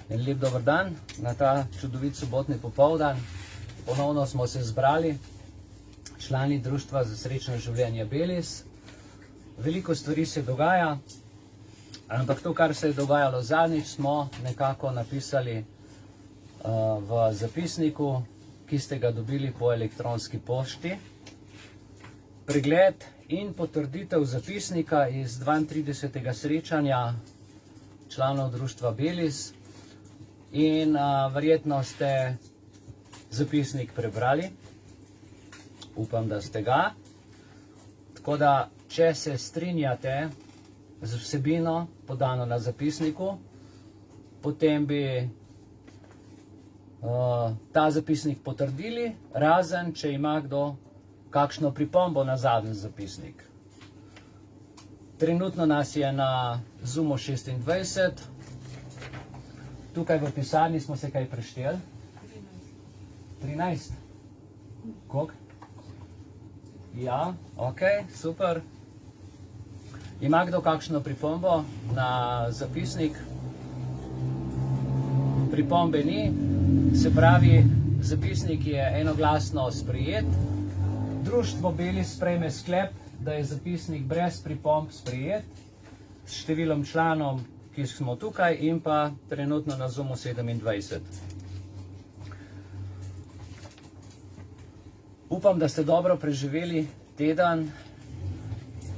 En lep dober dan na ta čudovit sobotni popoldan. Ponovno smo se zbrali, člani Društva za srečno življenje Belis. Veliko stvari se dogaja, ampak to, kar se je dogajalo zadnjič, smo nekako napisali v zapisniku, ki ste ga dobili po elektronski pošti. Pregled in potrditev zapisnika iz 32. srečanja članov Društva Belis. In verjetno ste zapisnik prebrali. Upam, da ste ga. Tako da, če se strinjate z vsebino podano na zapisniku, potem bi ta zapisnik potrdili, razen če ima kdo kakšno pripombo na zadnji zapisnik. Trenutno nas je na Zoomu 26. Tukaj v pisarni smo se kaj prešteli? 13. Koliko? Ja, ok, super. Ima kdo kakšno pripombo na zapisnik? Pripombe ni, se pravi, zapisnik je enoglasno sprejet. Društvo Belis sprejme sklep, da je zapisnik brez pripomb sprejet, s številom članov, ki smo tukaj, in pa trenutno na Zoomu 27. Upam, da ste dobro preživeli teden.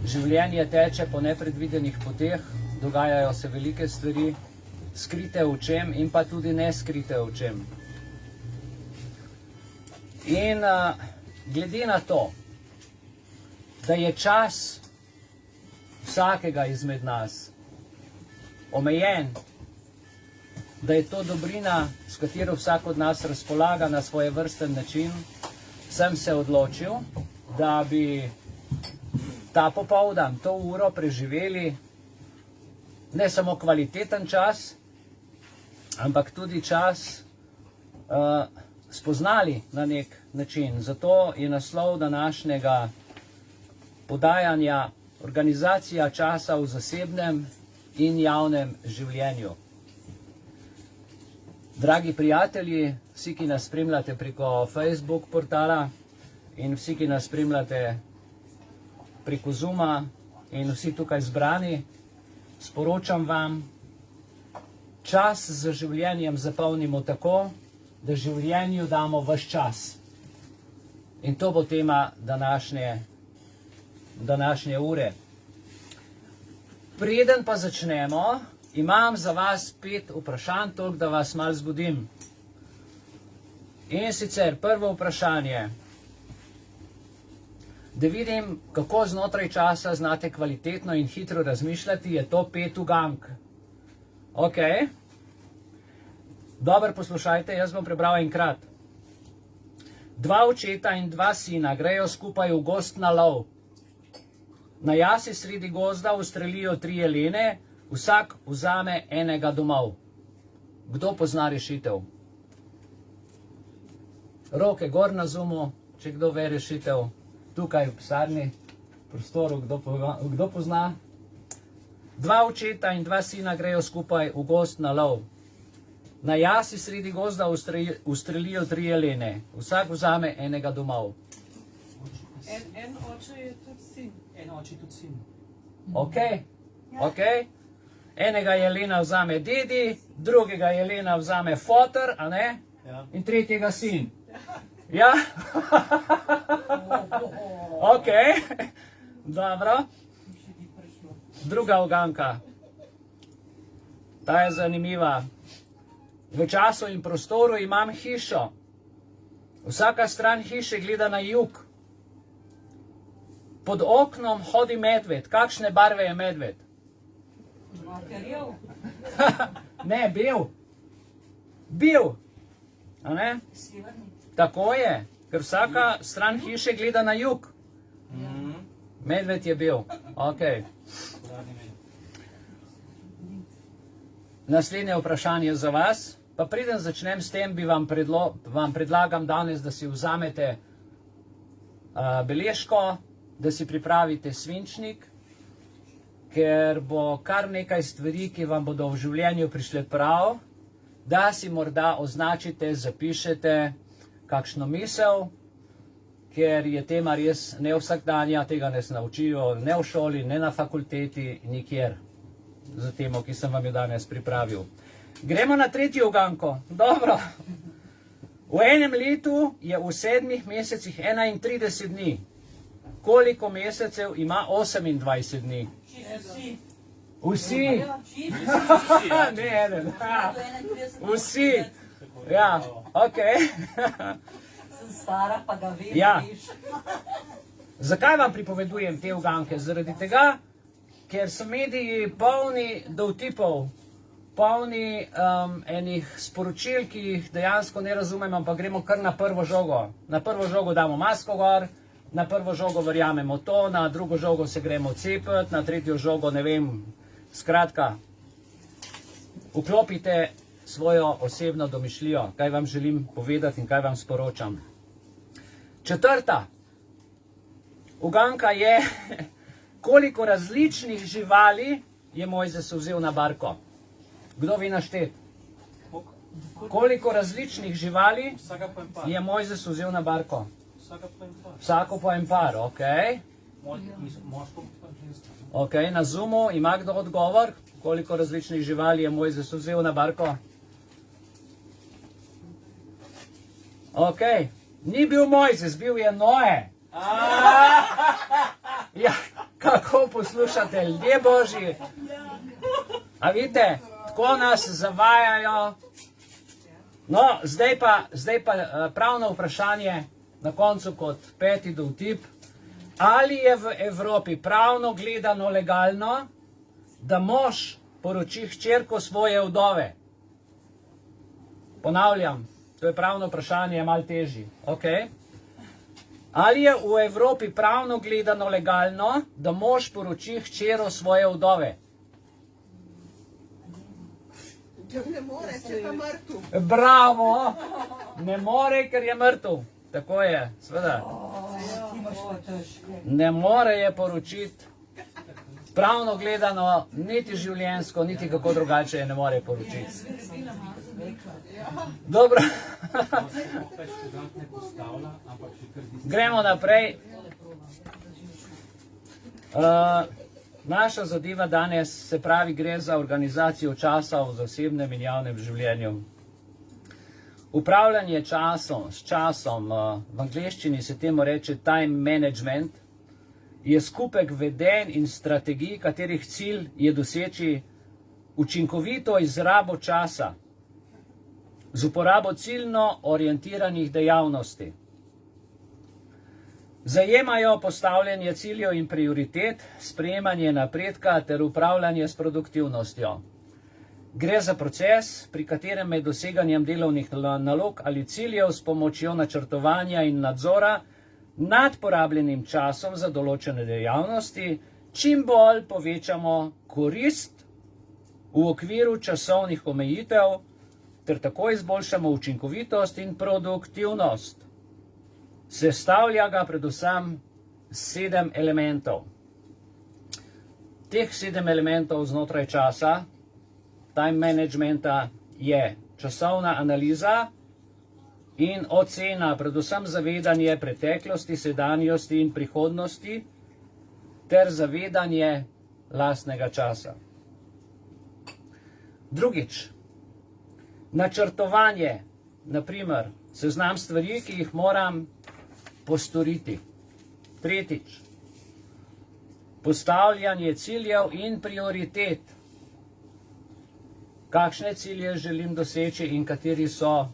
Življenje teče po nepredvidenih poteh, dogajajo se velike stvari, skrite v čem in pa tudi neskrite v čem. In glede na to, da je čas vsakega izmed nas omejen, da je to dobrina, s katero vsak od nas razpolaga na svojevrsten način, sem se odločil, da bi ta popoldan, to uro preživeli ne samo kvaliteten čas, ampak tudi čas spoznali na nek način. Zato je naslov današnjega podajanja organizacija časa v zasebnem in javnem življenju. Dragi prijatelji, vsi, ki nas spremljate preko Facebook portala in vsi, ki nas spremljate preko Zooma in vsi tukaj zbrani, sporočam vam, čas z življenjem zapolnimo tako, da življenju damo ves čas. In to bo tema današnje ure. Preden pa začnemo, imam za vas 5 vprašanj, toliko da vas malo zbudim. In sicer prvo vprašanje, da vidim, kako znotraj časa znate kvalitetno in hitro razmišljati, je to 5 ugank. Ok. Dobro poslušajte, jaz bom prebral enkrat. 2 očeta in 2 sina grejo skupaj v gozd na lov. Na jasi sredi gozda ustrelijo 3 jelene, vsak vzame enega domov. Kdo pozna rešitev? Roke gor na Zoomu, če kdo ve rešitev. Tukaj v pisarni, v prostoru, kdo pozna? 2 očeta in 2 sina grejo skupaj v gozd na lov. Na jasi sredi gozda ustrelijo 3 jelene, vsak vzame enega domov. En oče je tudi sin. En oče je tudi sin. Ok, ok. Enega jelena vzame dedi, drugega jelena vzame foter, a ne? Ja. In tretjega sin. Ja? Ok, dobro. Druga uganka. Ta je zanimiva. V času in prostoru imam hišo. Vsaka stran hiše gleda na jug. Pod oknom hodi medved. Kakšne barve je medved? Ne, bel. Bil. A ne? Tako je, ker vsaka stran hiše gleda na jug. Medved je bil. Ok. Naslednje vprašanje za vas. Pa preden začnem s tem, bi vam predlagam danes, da si vzamete beležko, da si pripravite svinčnik, ker bo kar nekaj stvari, ki vam bodo v življenju prišle prav, da si morda označite, zapišete kakšno misel, ker je tema res ne vsakdanja, tega ne se naučijo ne v šoli, ne na fakulteti, nikjer za temo, ki sem vam jo danes pripravil. Gremo na tretji uganko. Dobro. V enem letu je v 7 mesecih 31 dni. Koliko mesecev ima 28 dni? Vsi. Ne eden. Vsi. Ja, ok. Sem stara, pa ga vem, Ja. viš. Zakaj vam pripovedujem te uganke? Zaradi tega, ker so mediji polni dovtipov, polni enih sporočil, ki jih dejansko ne razumemo, pa gremo kar na prvo žogo. Na prvo žogo damo masko gor, na prvo žogo verjamemo to, na drugo žogo se gremo cepiti, na tretjo žogo ne vem. Skratka, vklopite svojo osebno domišljijo, kaj vam želim povedati in kaj vam sporočam. Četrta uganka je, koliko različnih živali je Mojzes vzel na barko. Kdo vi naštet? Koliko različnih živali Vsaka po en par. je Mojzes vzel na barko? Vsaka po en par. Vsako po en par, ok. Moško pa ženska. Ok, na Zoomu ima kdo odgovor? Koliko različnih živali je Mojzes vzel na barko? Ok, ni bil Mojzes, bil je Noe. Ja, kako poslušate, ljudje božji. A vidite, tako nas zavajajo. No, zdaj pa pravno vprašanje na koncu kot peti dovtip. Ali je v Evropi pravno gledano legalno, da mož poroči hčerko svoje vdove? Ponavljam, to je pravno vprašanje, je malo težje. Okay. Ali je v Evropi pravno gledano legalno, da mož poroči hčero svoje vdove? Ne more, če pa mrtev. Bravo! Ne more, ker je mrtev. Tako je, seveda. Ti imaš to težko. Ne more je poročiti. Pravno gledano, niti življenjsko, niti kako drugače je ne more poročiti. Dobro. Gremo naprej. Naša zadeva danes, se pravi, gre za organizacijo časa v zasebnem in javnem življenju. Upravljanje s časom, v angleščini se temu reče time management, je skupek vedenj in strategij, katerih cilj je doseči učinkovito izrabo časa z uporabo ciljno orientiranih dejavnosti. Zajemajo postavljanje ciljev in prioritet, sprejemanje napredka ter upravljanje s produktivnostjo. Gre za proces, pri katerem med doseganjem delovnih nalog ali ciljev s pomočjo načrtovanja in nadzora nad porabljenim časom za določene dejavnosti čim bolj povečamo korist v okviru časovnih omejitev ter tako izboljšamo učinkovitost in produktivnost. Sestavlja ga predvsem 7 elementov. Teh 7 elementov znotraj časa, time managementa, je časovna analiza in ocena, predvsem zavedanje preteklosti, sedanjosti in prihodnosti ter zavedanje lastnega časa. Drugič, načrtovanje, naprimer, seznam stvari, ki jih moram postoriti. Tretjič, postavljanje ciljev in prioritet. Kakšne cilje želim doseči in kateri so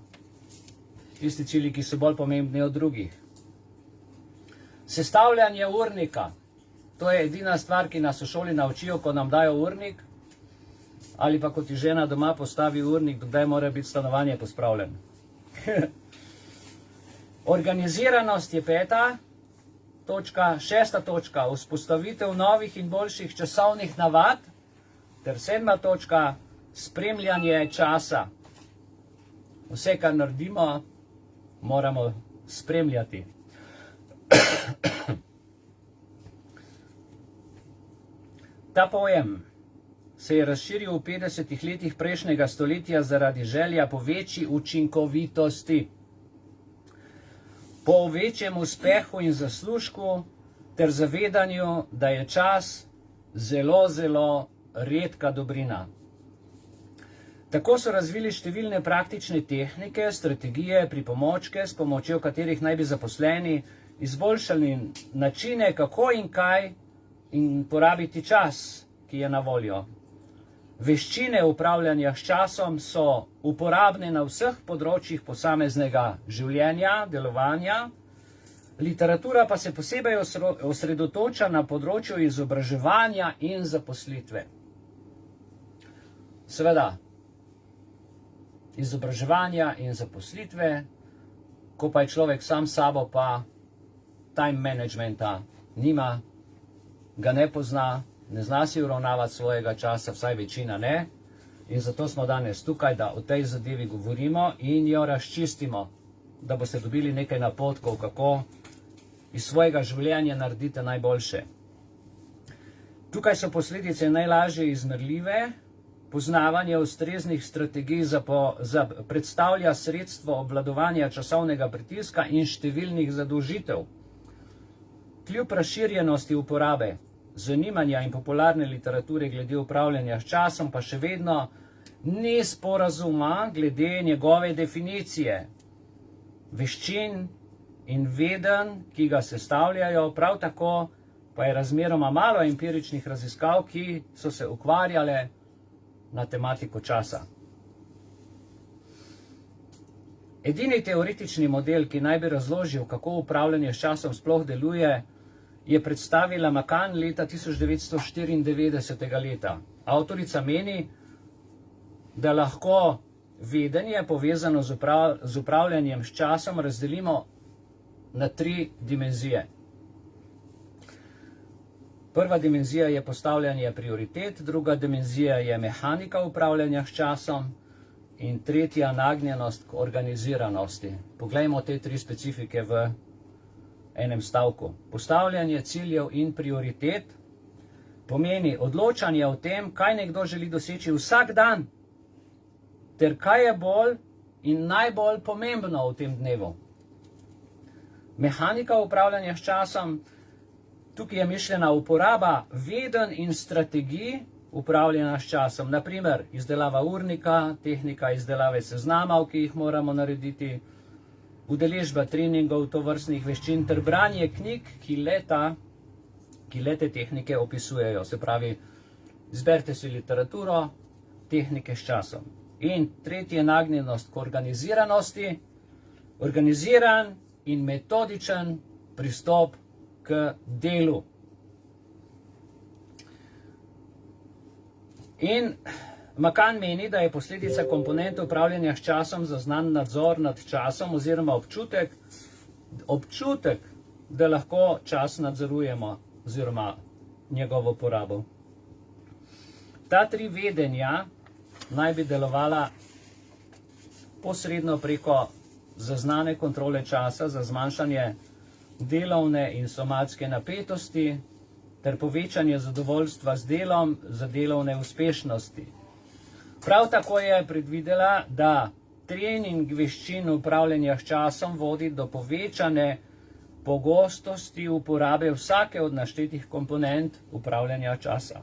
tisti cilji, ki so bolj pomembni od drugih. Sestavljanje urnika. To je edina stvar, ki nas v šoli naučijo, ko nam dajo urnik, ali pa ko ti žena doma postavi urnik, dokdaj mora biti stanovanje pospravljeno. Organiziranost je 5. točka. 6. točka, vzpostavitev novih in boljših časovnih navad, ter 7. točka, spremljanje časa. Vse, kar naredimo, moramo spremljati. Ta pojem, se je razširil v 50 letih prejšnjega stoletja zaradi želja po večji učinkovitosti, po večjem uspehu in zaslužku ter zavedanju, da je čas zelo, zelo redka dobrina. Tako so razvili številne praktične tehnike, strategije, pripomočke, s pomočjo katerih naj bi zaposleni izboljšali načine, kako in kaj in porabiti čas, ki je na voljo. Veščine upravljanja s časom so uporabne na vseh področjih posameznega življenja, delovanja. Literatura pa se posebej osredotoča na področju izobraževanja in zaposlitve. Seveda, izobraževanja in zaposlitve, ko pa je človek sam sabo, pa time managementa nima, ga ne pozna, ne zna si uravnavati svojega časa, vsaj večina ne. In zato smo danes tukaj, da o tej zadevi govorimo in jo razčistimo, da boste dobili nekaj napotkov, kako iz svojega življenja naredite najboljše. Tukaj so posledice najlažje izmerljive. Poznavanje ustreznih strategij predstavlja sredstvo obvladovanja časovnega pritiska in številnih zadolžitev. Kljub razširjenosti uporabe, zanimanja in popularne literature glede upravljanja s časom, pa še vedno ni sporazuma glede njegove definicije, veščin in vedenj, ki ga sestavljajo. Prav tako pa je razmeroma malo empiričnih raziskav, ki so se ukvarjale na tematiko časa. Edini teoretični model, ki naj bi razložil, kako upravljanje s časom sploh deluje, je predstavila McCann leta 1994 leta. Avtorica meni, da lahko vedenje povezano z upravljanjem s časom razdelimo na 3 dimenzije. Prva dimenzija je postavljanje prioritet, druga dimenzija je mehanika upravljanja s časom in tretja nagnjenost k organiziranosti. Poglejmo te 3 specifike v enem stavku. Postavljanje ciljev in prioritet pomeni odločanje o tem, kaj nekdo želi doseči vsak dan, ter kaj je bolj in najbolj pomembno v tem dnevu. Mehanika upravljanja s časom, tukaj je mišljena uporaba vedenj in strategij upravljanja s časom, naprimer izdelava urnika, tehnika izdelave seznamov, ki jih moramo narediti, udeležba treningov tovrstnih veščin ter branje knjig, ki le-te tehnike opisujejo. Se pravi, izberite si literaturo, tehnike s časom. In tretje, nagnjenost k organiziranosti, organiziran in metodičen pristop k delu. In McCann meni, da je posledica komponente upravljanja s časom zaznan nadzor nad časom oziroma občutek, da lahko čas nadzorujemo oziroma njegovo porabo. Ta 3 vedenja naj bi delovala posredno preko zaznane kontrole časa za zmanjšanje delovne in somatske napetosti ter povečanje zadovoljstva z delom za delovne uspešnosti. Prav tako je predvidela, da trening veščin upravljanja s časom vodi do povečane pogostosti uporabe vsake od naštetih komponent upravljanja časa.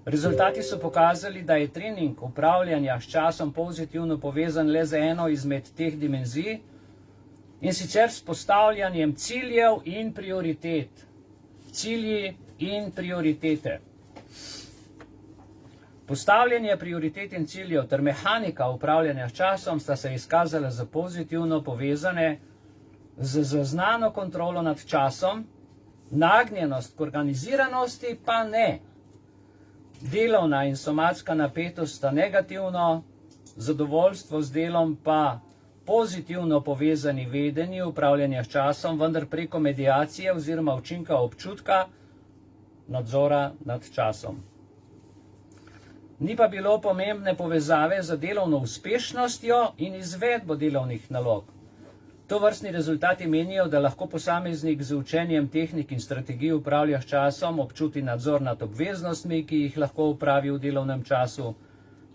Rezultati so pokazali, da je trening upravljanja s časom pozitivno povezan le z eno izmed teh dimenzij, in sicer s postavljanjem ciljev in prioritet. Cilji in prioritete. Postavljanje prioritet in ciljev ter mehanika upravljanja s časom sta se izkazala za pozitivno povezane z zaznano kontrolo nad časom, nagnjenost k organiziranosti pa ne. Delovna in somatska napetost sta negativno, zadovoljstvo z delom pa pozitivno povezani vedenji upravljanja s časom, vendar preko mediacije oziroma učinka občutka nadzora nad časom. Ni pa bilo pomembne povezave z delovno uspešnostjo in izvedbo delovnih nalog. To vrstni rezultati menijo, da lahko posameznik z učenjem tehnik in strategij upravlja s časom, občuti nadzor nad obveznostmi, ki jih lahko upravi v delovnem času.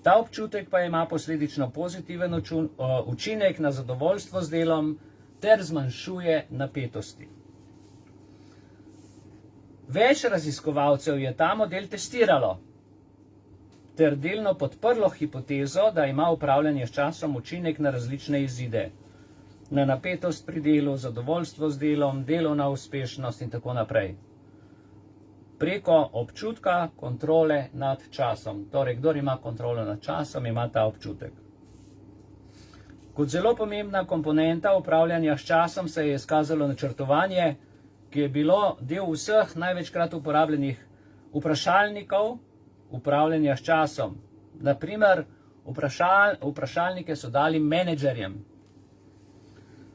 Ta občutek pa ima posledično pozitiven učinek na zadovoljstvo z delom ter zmanjšuje napetosti. Več raziskovalcev je ta model testiralo ter delno podprlo hipotezo, da ima upravljanje s časom učinek na različne izide. Na napetost pri delu, zadovoljstvo z delom, delovna uspešnost in tako naprej. Preko občutka kontrole nad časom. Torej, kdor ima kontrolo nad časom, ima ta občutek. Kot zelo pomembna komponenta upravljanja s časom se je izkazalo načrtovanje, ki je bilo del vseh največkrat uporabljenih vprašalnikov upravljanja s časom. Naprimer, vprašalnike so dali menedžerjem.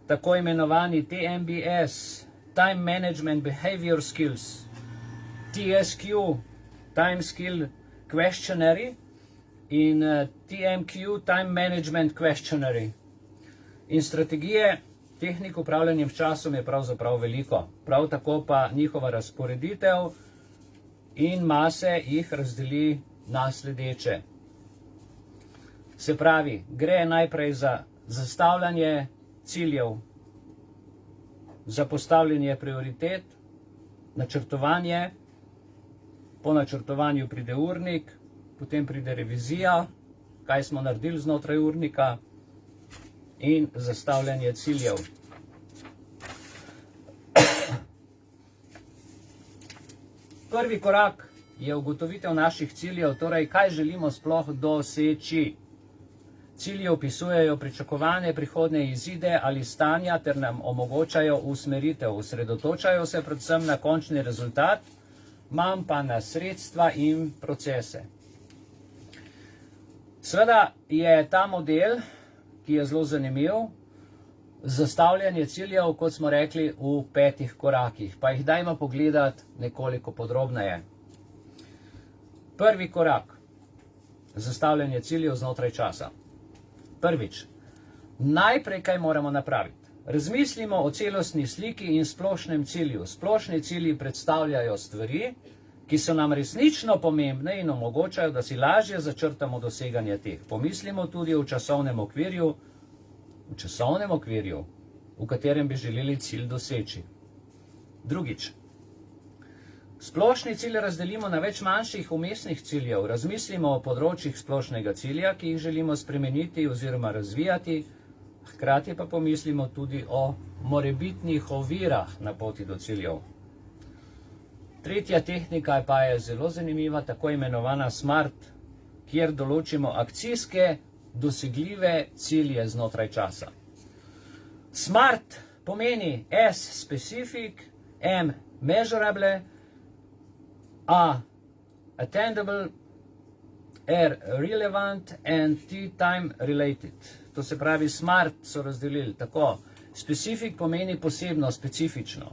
Tako imenovani TMBS, Time Management Behavior Skills, TSQ, Time Skill Questionary in TMQ, Time Management Questionary. In strategije tehnik upravljanja s časom je pravzaprav veliko. Prav tako pa njihova razporeditev in mase jih razdeli na sledeče. Se pravi, gre najprej za zastavljanje ciljev, za postavljanje prioritet, načrtovanje, po načrtovanju pride urnik, potem pride revizija, kaj smo naredili znotraj urnika in zastavljanje ciljev. Prvi korak je ugotovitev naših ciljev, torej kaj želimo sploh doseči. Cilji opisujejo pričakovane prihodnje izide ali stanja ter nam omogočajo usmeritev. Osredotočajo se predvsem na končni rezultat, manj pa na sredstva in procese. Seveda je ta model, ki je zelo zanimiv, zastavljanje ciljev, kot smo rekli, v 5 korakih. Pa jih dajmo pogledati nekoliko podrobneje. Prvi korak. Zastavljanje ciljev znotraj časa. Prvič. Najprej, kaj moramo napraviti? Razmislimo o celostni sliki in splošnem cilju. Splošni cilji predstavljajo stvari, ki so nam resnično pomembne in omogočajo, da si lažje začrtamo doseganje teh. Pomislimo tudi o časovnem okvirju, v katerem bi želeli cilj doseči. Drugič. Splošni cilj razdelimo na več manjših vmesnih ciljev. Razmislimo o področjih splošnega cilja, ki jih želimo spremeniti oziroma razvijati, hkrati pa pomislimo tudi o morebitnih ovirah na poti do ciljev. Tretja tehnika pa je zelo zanimiva, tako imenovana SMART, kjer določimo akcijske, dosegljive cilje znotraj časa. SMART pomeni S specific, M measurable, A attainable, R relevant and T time related. To se pravi, SMART so razdelili tako. Specific pomeni posebno, specifično.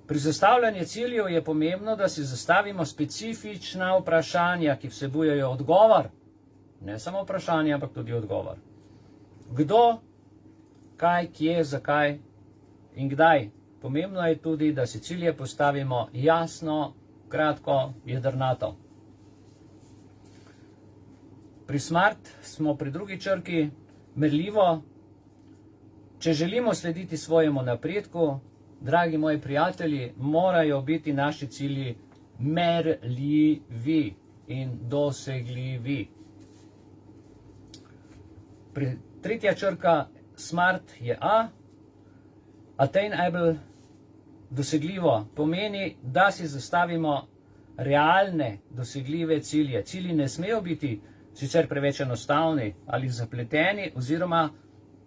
Pri zastavljanju ciljev je pomembno, da si zastavimo specifična vprašanja, ki vsebujejo odgovor. Ne samo vprašanje, ampak tudi odgovor. Kdo, kaj, kje, zakaj in kdaj. Pomembno je tudi, da si cilje postavimo jasno, kratko, jedrnato. Pri SMART smo pri drugi črki merljivo. Če želimo slediti svojemu napredku, dragi moji prijatelji, morajo biti naši cilji merljivi in dosegljivi. Tretja črka SMART je A. Attainable, dosegljivo, pomeni, da si zastavimo realne, dosegljive cilje. Cilji ne smejo biti sicer preveč enostavni ali zapleteni oziroma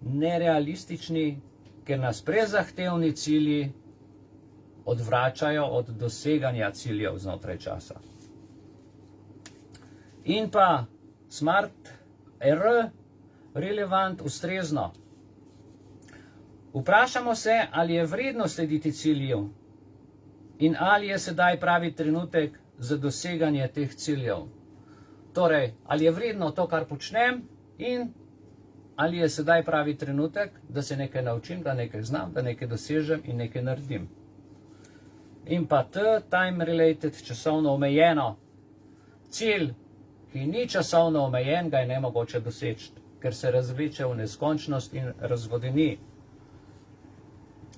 nerealistični, ker nas prezahtevni cilji odvračajo od doseganja ciljev znotraj časa. In pa SMART, R, relevant, ustrezno. Vprašamo se, ali je vredno slediti ciljev in ali je sedaj pravi trenutek za doseganje teh ciljev. Torej, ali je vredno to, kar počnem in ali je sedaj pravi trenutek, da se nekaj naučim, da nekaj znam, da nekaj dosežem in nekaj naredim. In pa T, time related, časovno omejeno. Cilj, ki ni časovno omejen, ga je nemogoče doseči, ker se razvleče v neskončnost in razvodeni.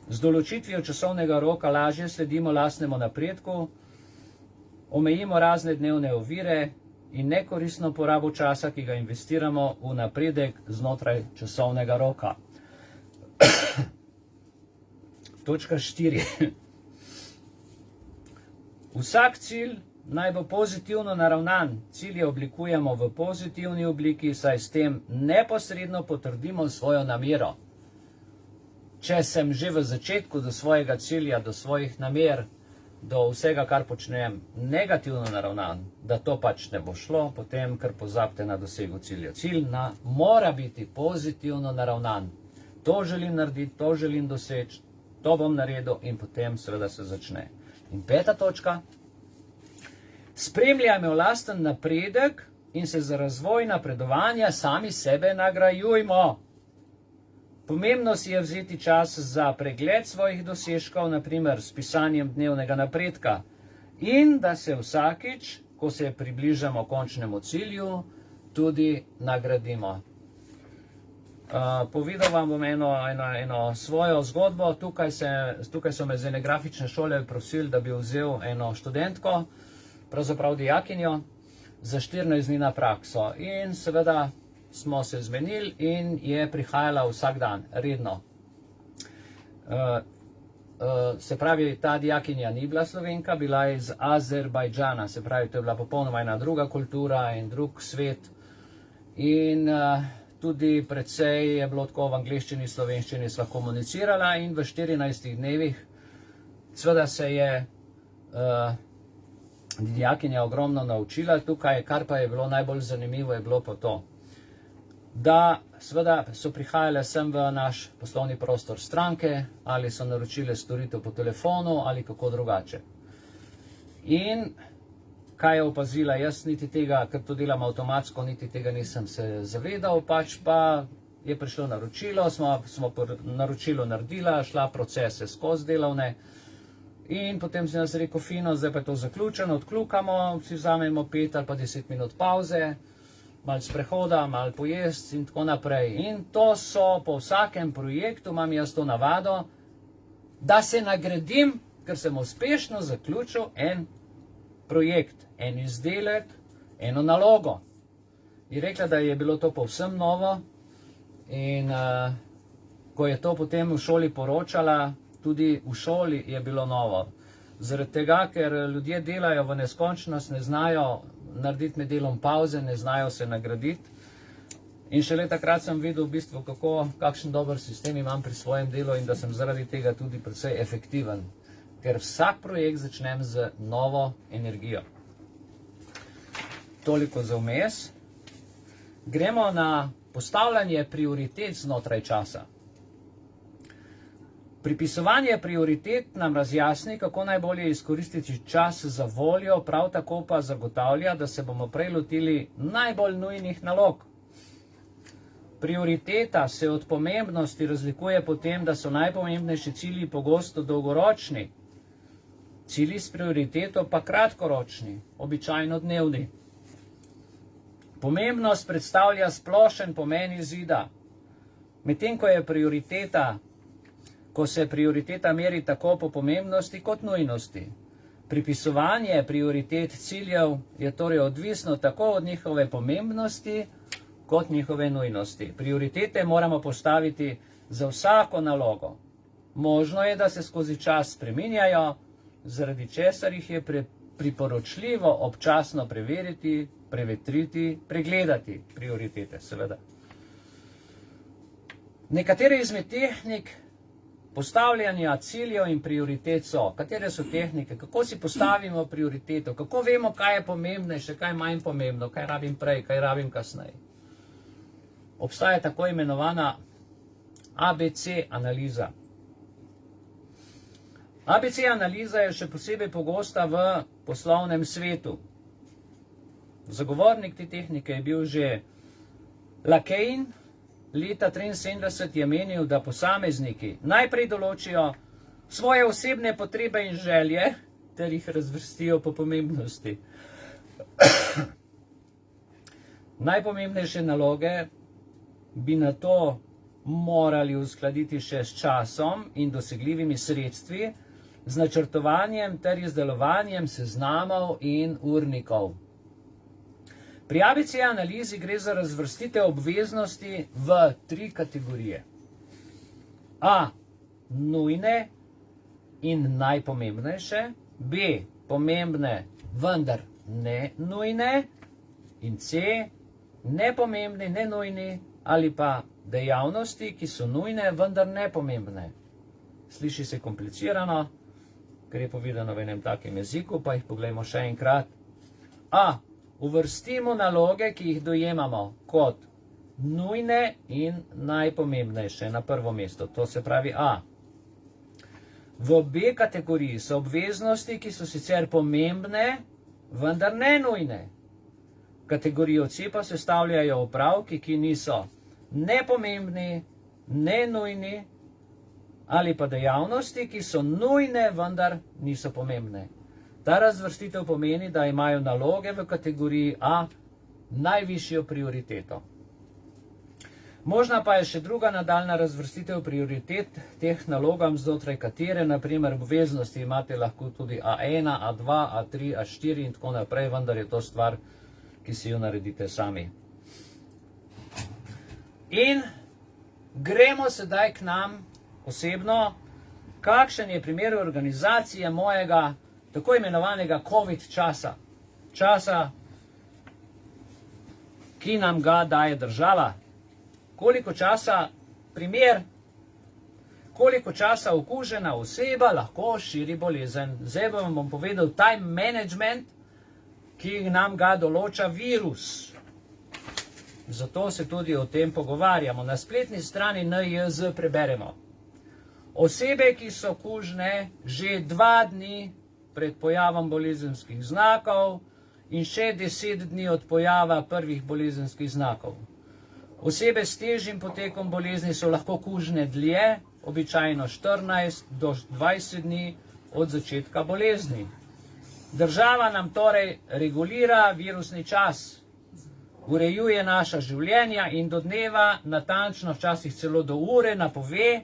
Z določitvijo časovnega roka lažje sledimo lastnemu napredku, omejimo razne dnevne ovire in nekoristno porabo časa, ki ga investiramo v napredek znotraj časovnega roka. Točka 4. Vsak cilj naj bo pozitivno naravnan. Cilje oblikujemo v pozitivni obliki, saj s tem neposredno potrdimo svojo namero. Če sem že v začetku do svojega cilja, do svojih namer, do vsega, kar počnem, negativno naravnan, da to pač ne bo šlo, potem kar pozabite na dosego cilja. Cilj mora biti pozitivno naravnan. To želim narediti, to želim doseči, to bom naredil in potem seveda se začne. In 5. točka. Spremljajmo lasten napredek in se za razvoj napredovanja sami sebe nagrajujmo. Pomembno si je vzeti čas za pregled svojih dosežkov, naprimer s pisanjem dnevnega napredka, in da se vsakič, ko se približamo končnemu cilju, tudi nagradimo. Povedal vam bom eno svojo zgodbo. Tukaj so me z ene grafične šole prosili, da bi vzel eno študentko, pravzaprav dijakinjo, za 14 dni na prakso. In seveda smo se zmenili in je prihajala vsak dan, redno. Se pravi, ta dijakinja ni bila Slovenka, bila je iz Azerbajdžana, se pravi, to je bila popolnoma ena druga kultura in drug svet. In tudi precej je bilo tako v angleščini, slovenščini sva komunicirala in v 14 dnevih seveda se je dijakinja ogromno naučila tukaj, kar pa je bilo najbolj zanimivo, je bilo pa to, da seveda so prihajale sem v naš poslovni prostor stranke, ali so naročile storitev po telefonu, ali kako drugače. In kaj je opazila, jaz niti tega, ker to delam avtomatsko, niti tega nisem se zavedal, pač pa je prišlo naročilo, smo naročilo naredila, šla procese skozi delovne in potem si nas rekel, fino, zdaj pa je to zaključeno, odkljukamo, si vzamemo 5 ali pa 10 minut pauze, malo sprehoda, malo pojest in tako naprej. In to so po vsakem projektu, imam jaz to navado, da se nagradim, ker sem uspešno zaključil en projekt, en izdelek, eno nalogo. Je rekla, da je bilo to povsem novo in ko je to potem v šoli poročala, tudi v šoli je bilo novo. Zaradi tega, ker ljudje delajo v neskončnost, ne znajo narediti med delom pauze, ne znajo se nagraditi. In šele takrat sem videl v bistvu, kakšen dober sistem imam pri svojem delu in da sem zaradi tega tudi precej efektiven. Ker vsak projekt začnem z novo energijo. Toliko za vmes. Gremo na postavljanje prioritet znotraj časa. Pripisovanje prioritet nam razjasni, kako najbolje izkoristiti čas za voljo, prav tako pa zagotavlja, da se bomo prej lotili najbolj nujnih nalog. Prioriteta se od pomembnosti razlikuje po tem, da so najpomembnejši cilji pogosto dolgoročni, cilji s prioriteto pa kratkoročni, običajno dnevni. Pomembnost predstavlja splošen pomen izida, medtem ko se prioriteta meri tako po pomembnosti kot nujnosti. Pripisovanje prioritet ciljev je torej odvisno tako od njihove pomembnosti kot njihove nujnosti. Prioritete moramo postaviti za vsako nalogo. Možno je, da se skozi čas spreminjajo, zaradi česar jih je priporočljivo občasno preveriti, prevetriti, pregledati prioritete, seveda. Nekatere izmed tehnik postavljanja ciljev in prioritet so. Katere so tehnike? Kako si postavimo prioriteto? Kako vemo, kaj je pomembnejše, kaj je manj pomembno, kaj rabim prej, kaj rabim kasneje? Obstaja tako imenovana ABC analiza. ABC analiza je še posebej pogosta v poslovnem svetu. Zagovornik te tehnike je bil že LeCun, leta 1973 je menil, da posamezniki najprej določijo svoje osebne potrebe in želje, ter jih razvrstijo po pomembnosti. Najpomembnejše naloge bi na to morali uskladiti še s časom in dosegljivimi sredstvi, z načrtovanjem ter izdelovanjem seznamov in urnikov. Pri ABC analizi gre za razvrstitev obveznosti v 3 kategorije. A. Nujne in najpomembnejše. B. Pomembne, vendar ne nujne. In C. Nepomembni, nenujni ali pa dejavnosti, ki so nujne, vendar nepomembne. Sliši se komplicirano, ker je povedano v enem takem jeziku, pa jih poglejmo še enkrat. A. Uvrstimo naloge, ki jih dojemamo kot nujne in najpomembnejše na prvo mesto. To se pravi A. V B kategoriji so obveznosti, ki so sicer pomembne, vendar ne nujne. Kategorijo C pa sestavljajo opravki, ki niso nepomembni, ne nujni, ali pa dejavnosti, ki so nujne, vendar niso pomembne. Ta razvrstitev pomeni, da imajo naloge v kategoriji A najvišjo prioriteto. Možna pa je še druga nadaljna razvrstitev prioritet teh nalogam, znotraj katere, naprimer, obveznosti imate lahko tudi A1, A2, A3, A4 in tako naprej, vendar je to stvar, ki si jo naredite sami. In gremo sedaj k nam osebno, kakšen je primer organizacije mojega tako imenovanega COVID časa. Časa, ki nam ga daje država. Koliko časa, primer, koliko časa okužena oseba lahko širi bolezen. Zdaj vam bom povedal time management, ki nam ga določa virus. Zato se tudi o tem pogovarjamo. Na spletni strani NIJZ preberemo. Osebe, ki so kužne že 2 dni pred pojavom bolezenskih znakov in še 10 dni od pojava prvih bolezenskih znakov. Osebe s težjim potekom bolezni so lahko kužne dlje, običajno 14 do 20 dni od začetka bolezni. Država nam torej regulira virusni čas, urejuje naša življenja in do dneva, natančno včasih celo do ure, napove,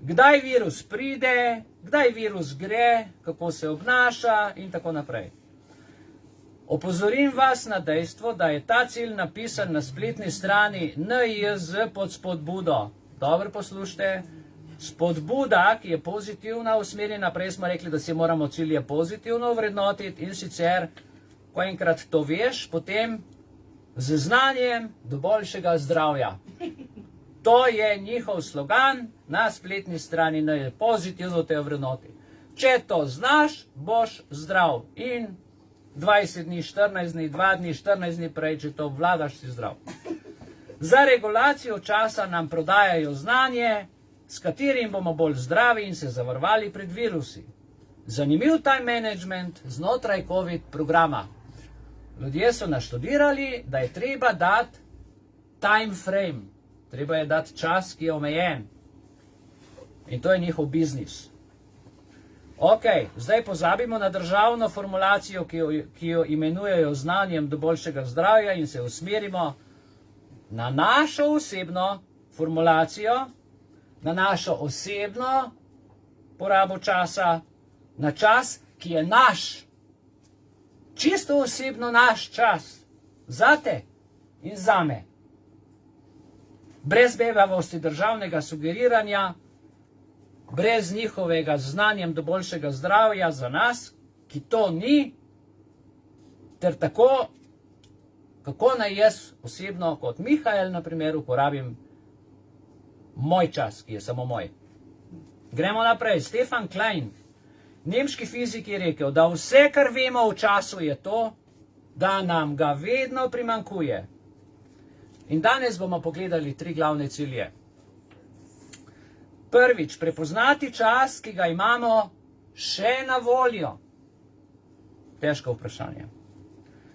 kdaj virus pride, kdaj virus gre, kako se obnaša in tako naprej. Opozorim vas na dejstvo, da je ta cilj napisan na spletni strani NIJZ pod spodbudo. Dobro poslušajte, spodbuda, ki je pozitivna, usmerjena, prej smo rekli, da si moramo cilje pozitivno vrednotiti in sicer, ko enkrat to veš, potem z znanjem do boljšega zdravja. To je njihov slogan na spletni strani NIJZ, pozitivno te vrednoti. Če to znaš, boš zdrav in 20 dni, 14 dni, 2 dni, 14 dni prej, če to obvladaš, si zdrav. Za regulacijo časa nam prodajajo znanje, s katerim bomo bolj zdravi in se zavarovali pred virusi. Zanimiv time management znotraj COVID programa. Ljudje so naštudirali, da je treba dati time frame, treba je dati čas, ki je omejen. In to je njihov biznis. Ok, zdaj pozabimo na državno formulacijo, ki jo imenujejo znanjem do boljšega zdravja in se usmerimo na našo osebno formulacijo, na našo osebno porabo časa, na čas, ki je naš, čisto osebno naš čas, zate in zame. Brez bebavosti državnega sugeriranja, brez njihovega znanjem do boljšega zdravja za nas, ki to ni, ter tako, kako naj jaz osebno, kot Mihajl, na primer, uporabim moj čas, ki je samo moj. Gremo naprej. Stefan Klein, nemški fizik, je rekel, da vse, kar vemo o času, je to, da nam ga vedno primanjkuje. In danes bomo pogledali 3 glavne cilje. Prvič, prepoznati čas, ki ga imamo še na voljo. Težko vprašanje.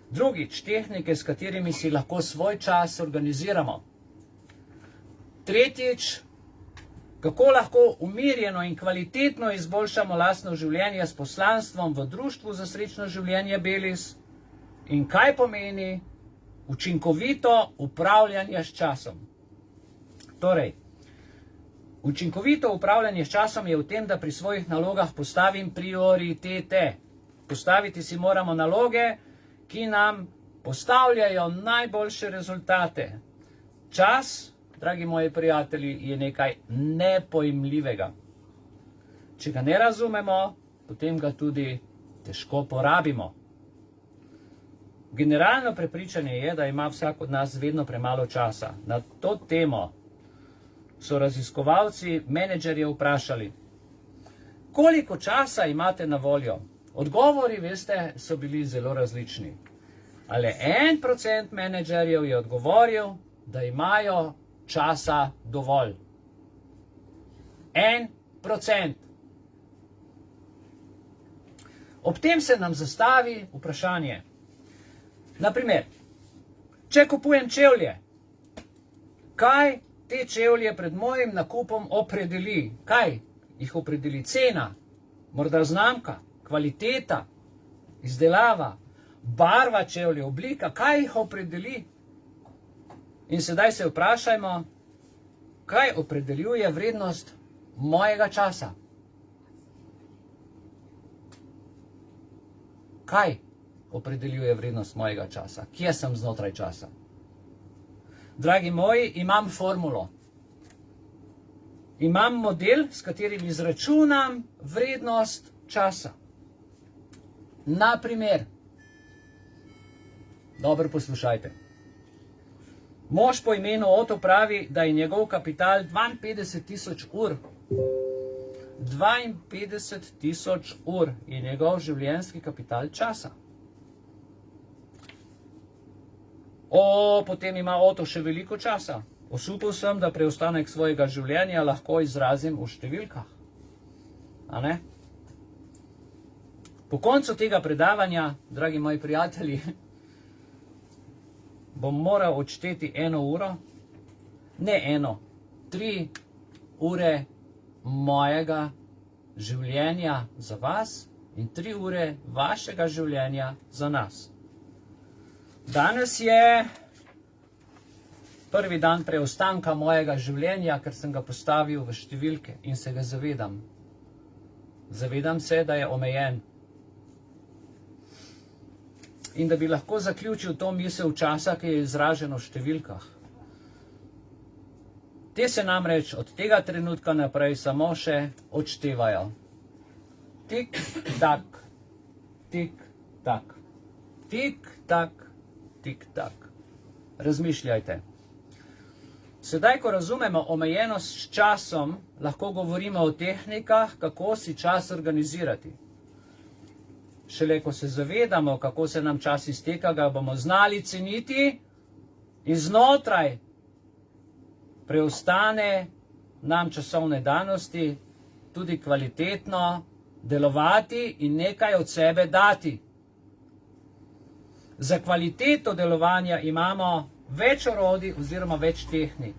Drugič, tehnike, s katerimi si lahko svoj čas organiziramo. Tretjič, kako lahko umirjeno in kvalitetno izboljšamo lastno življenje s poslanstvom v Društvu za srečno življenje Belis in kaj pomeni učinkovito upravljanje s časom. Torej, učinkovito upravljanje s časom je v tem, da pri svojih nalogah postavim prioritete. Postaviti si moramo naloge, ki nam postavljajo najboljše rezultate. Čas, dragi moji prijatelji, je nekaj nepojmljivega. Če ga ne razumemo, potem ga tudi težko porabimo. Generalno prepričanje je, da ima vsak od nas vedno premalo časa. Na to temo so raziskovalci menedžerje vprašali, koliko časa imate na voljo? Odgovori, veste, so bili zelo različni. Ale 1% menedžerjev je odgovoril, da imajo časa dovolj. 1%. Ob tem se nam zastavi vprašanje. Naprimer, če kupujem čevlje, kaj te čevlje pred mojim nakupom opredeli? Kaj jih opredeli? Cena, morda znamka, kvaliteta, izdelava, barva čevlje, oblika, kaj jih opredeli? In sedaj se vprašajmo, kaj opredeljuje vrednost mojega časa? Kaj opredeljuje vrednost mojega časa? Kje sem znotraj časa? Dragi moji, imam formulo. Imam model, s katerim izračunam vrednost časa. Naprimer, dobro poslušajte. Mož po imenu Oto pravi, da je njegov kapital 52.000 ur. 52.000 ur je njegov življenjski kapital časa. Potem ima Oto še veliko časa. Osupal sem, da preostanek svojega življenja lahko izrazim v številkah. A ne? Po koncu tega predavanja, dragi moji prijatelji, bom moral odšteti 1 uro, ne 3 ure mojega življenja za vas in 3 ure vašega življenja za nas. Danes je prvi dan preostanka mojega življenja, ker sem ga postavil v številke in se ga zavedam. Zavedam se, da je omejen. In da bi lahko zaključil to misel časa, ki je izraženo v številkah. Te se namreč od tega trenutka naprej samo še odštevajo. Tik, tak, tik, tak, tik, tak, tik, tak. Razmišljajte. Sedaj, ko razumemo omejenost s časom, lahko govorimo o tehnikah, kako si čas organizirati. Šele, ko se zavedamo, kako se nam čas izteka, ga bomo znali ceniti in znotraj preostane nam časovne danosti tudi kvalitetno delovati in nekaj od sebe dati. Za kvaliteto delovanja imamo več orodij oziroma več tehnik.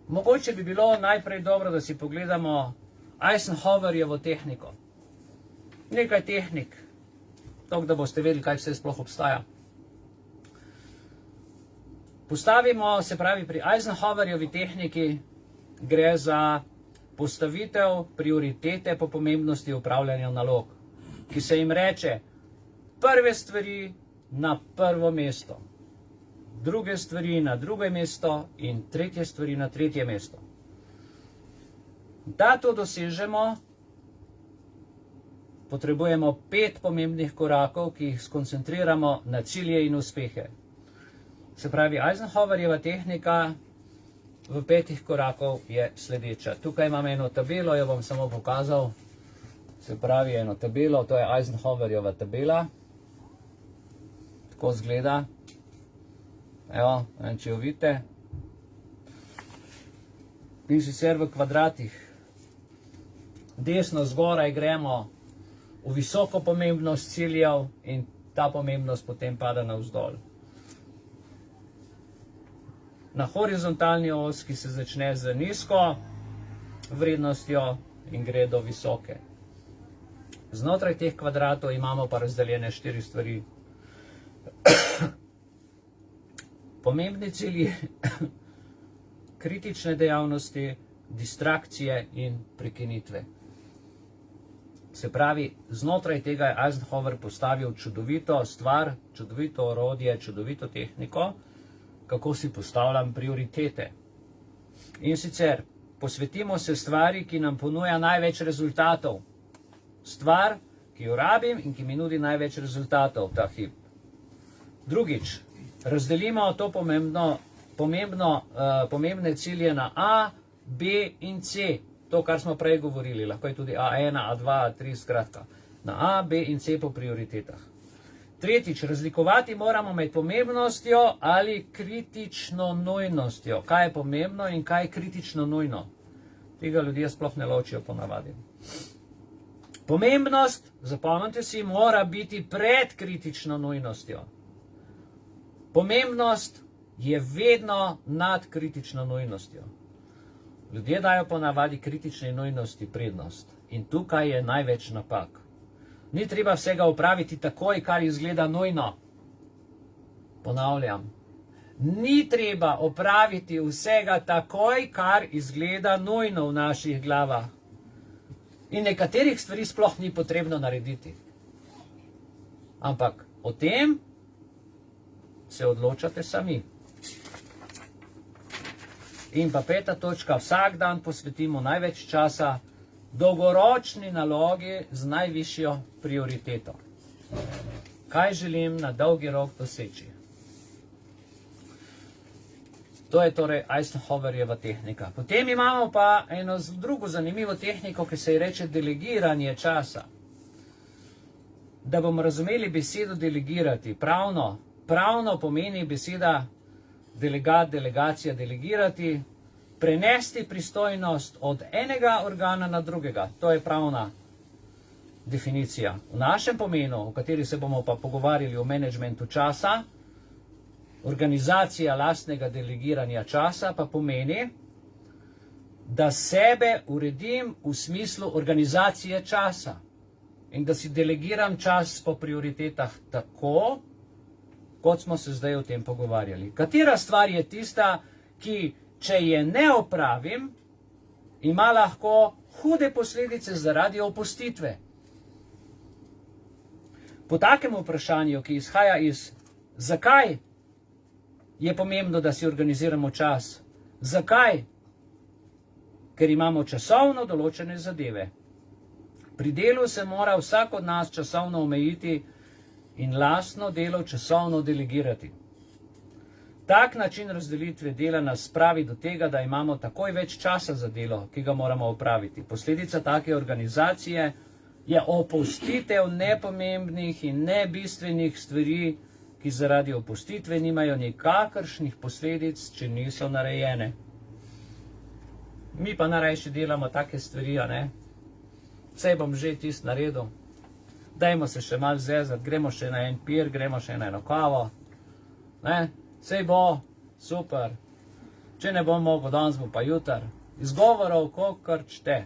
Mogoče bi bilo najprej dobro, da si pogledamo Eisenhowerjevo tehniko. Nekaj tehnik, tako da boste vedeli, kaj vse sploh obstaja. Postavimo, se pravi, pri Eisenhowerjevi tehniki gre za postavitev prioritete po pomembnosti upravljanja nalog, ki se jim reče prve stvari na prvo mesto, druge stvari na drugo mesto in tretje stvari na tretje mesto. Da to dosežemo, potrebujemo 5 pomembnih korakov, ki jih skoncentriramo na cilje in uspehe. Se pravi, Eisenhowerjeva tehnika v 5 korakov je sledeča. Tukaj imam eno tabelo, jo bom samo pokazal. Se pravi, eno tabelo, to je Eisenhowerjeva tabela. Tako izgleda. Evo, če jo vidite. In sicer v kvadratih. Desno zgoraj gremo v visoko pomembnost ciljev in ta pomembnost potem pada navzdol. na horizontalni os, ki se začne z nizko vrednostjo in gre do visoke. Znotraj teh kvadratov imamo pa razdeljene 4 stvari. Pomembni cilji, kritične dejavnosti, distrakcije in prekinitve. Se pravi, znotraj tega je Eisenhower postavil čudovito stvar, čudovito orodje, čudovito tehniko, kako si postavljam prioritete. In sicer, posvetimo se stvari, ki nam ponuja največ rezultatov. Stvar, ki jo rabim in ki mi nudi največ rezultatov ta hip. Drugič, razdelimo to pomembne cilje na A, B in C. To, kar smo prej govorili, lahko je tudi A1, A2, A3, skratka. Na A, B in C po prioritetah. Tretjič, razlikovati moramo med pomembnostjo ali kritično nujnostjo. Kaj je pomembno in kaj je kritično nujno? Tega ljudje sploh ne ločijo ponavadi. Pomembnost, zapomnite si, mora biti pred kritično nujnostjo. Pomembnost je vedno nad kritično nujnostjo. Ljudje dajo ponavadi kritični nujnosti prednost. In tukaj je največ napak. Ni treba vsega upraviti takoj, kar izgleda nujno. Ponavljam. Ni treba opraviti vsega takoj, kar izgleda nujno v naših glavah. In nekaterih stvari sploh ni potrebno narediti. Ampak o tem se odločate sami. In pa 5. točka, vsak dan posvetimo največ časa dolgoročni nalogi z najvišjo prioriteto. Kaj želim na dolgi rok doseči? To je torej Eisenhowerjeva tehnika. Potem imamo pa eno drugo zanimivo tehniko, ki se ji reče delegiranje časa. Da bomo razumeli besedo delegirati. Pravno pomeni beseda delegat, delegacija, delegirati, prenesti pristojnost od enega organa na drugega. To je pravna definicija. V našem pomenu, o kateri se bomo pa pogovarjali o menedžmentu časa, organizacija lastnega delegiranja časa pa pomeni, da sebe uredim v smislu organizacije časa in da si delegiram čas po prioritetah tako, kot smo se zdaj o tem pogovarjali. Katera stvar je tista, ki, če je ne opravim, ima lahko hude posledice zaradi opustitve? Po takem vprašanju, ki izhaja iz zakaj je pomembno, da si organiziramo čas? Zakaj? Ker imamo časovno določene zadeve. Pri delu se mora vsak od nas časovno omejiti in lastno delo časovno delegirati. Tak način razdelitve dela nas spravi do tega, da imamo takoj več časa za delo, ki ga moramo opraviti. Posledica take organizacije je opustitev nepomembnih in nebistvenih stvari, ki zaradi opustitve nimajo nikakršnih posledic, če niso narejene. Mi pa najrajši delamo take stvari, a ne? Saj bom že tisto naredil. Dajmo se še malo zezati, gremo še na en pir, gremo še na eno kavo. Ne? Sej bo, super. Če ne bom mogel, danes bo pa jutar. Izgovorov, kolikor čte.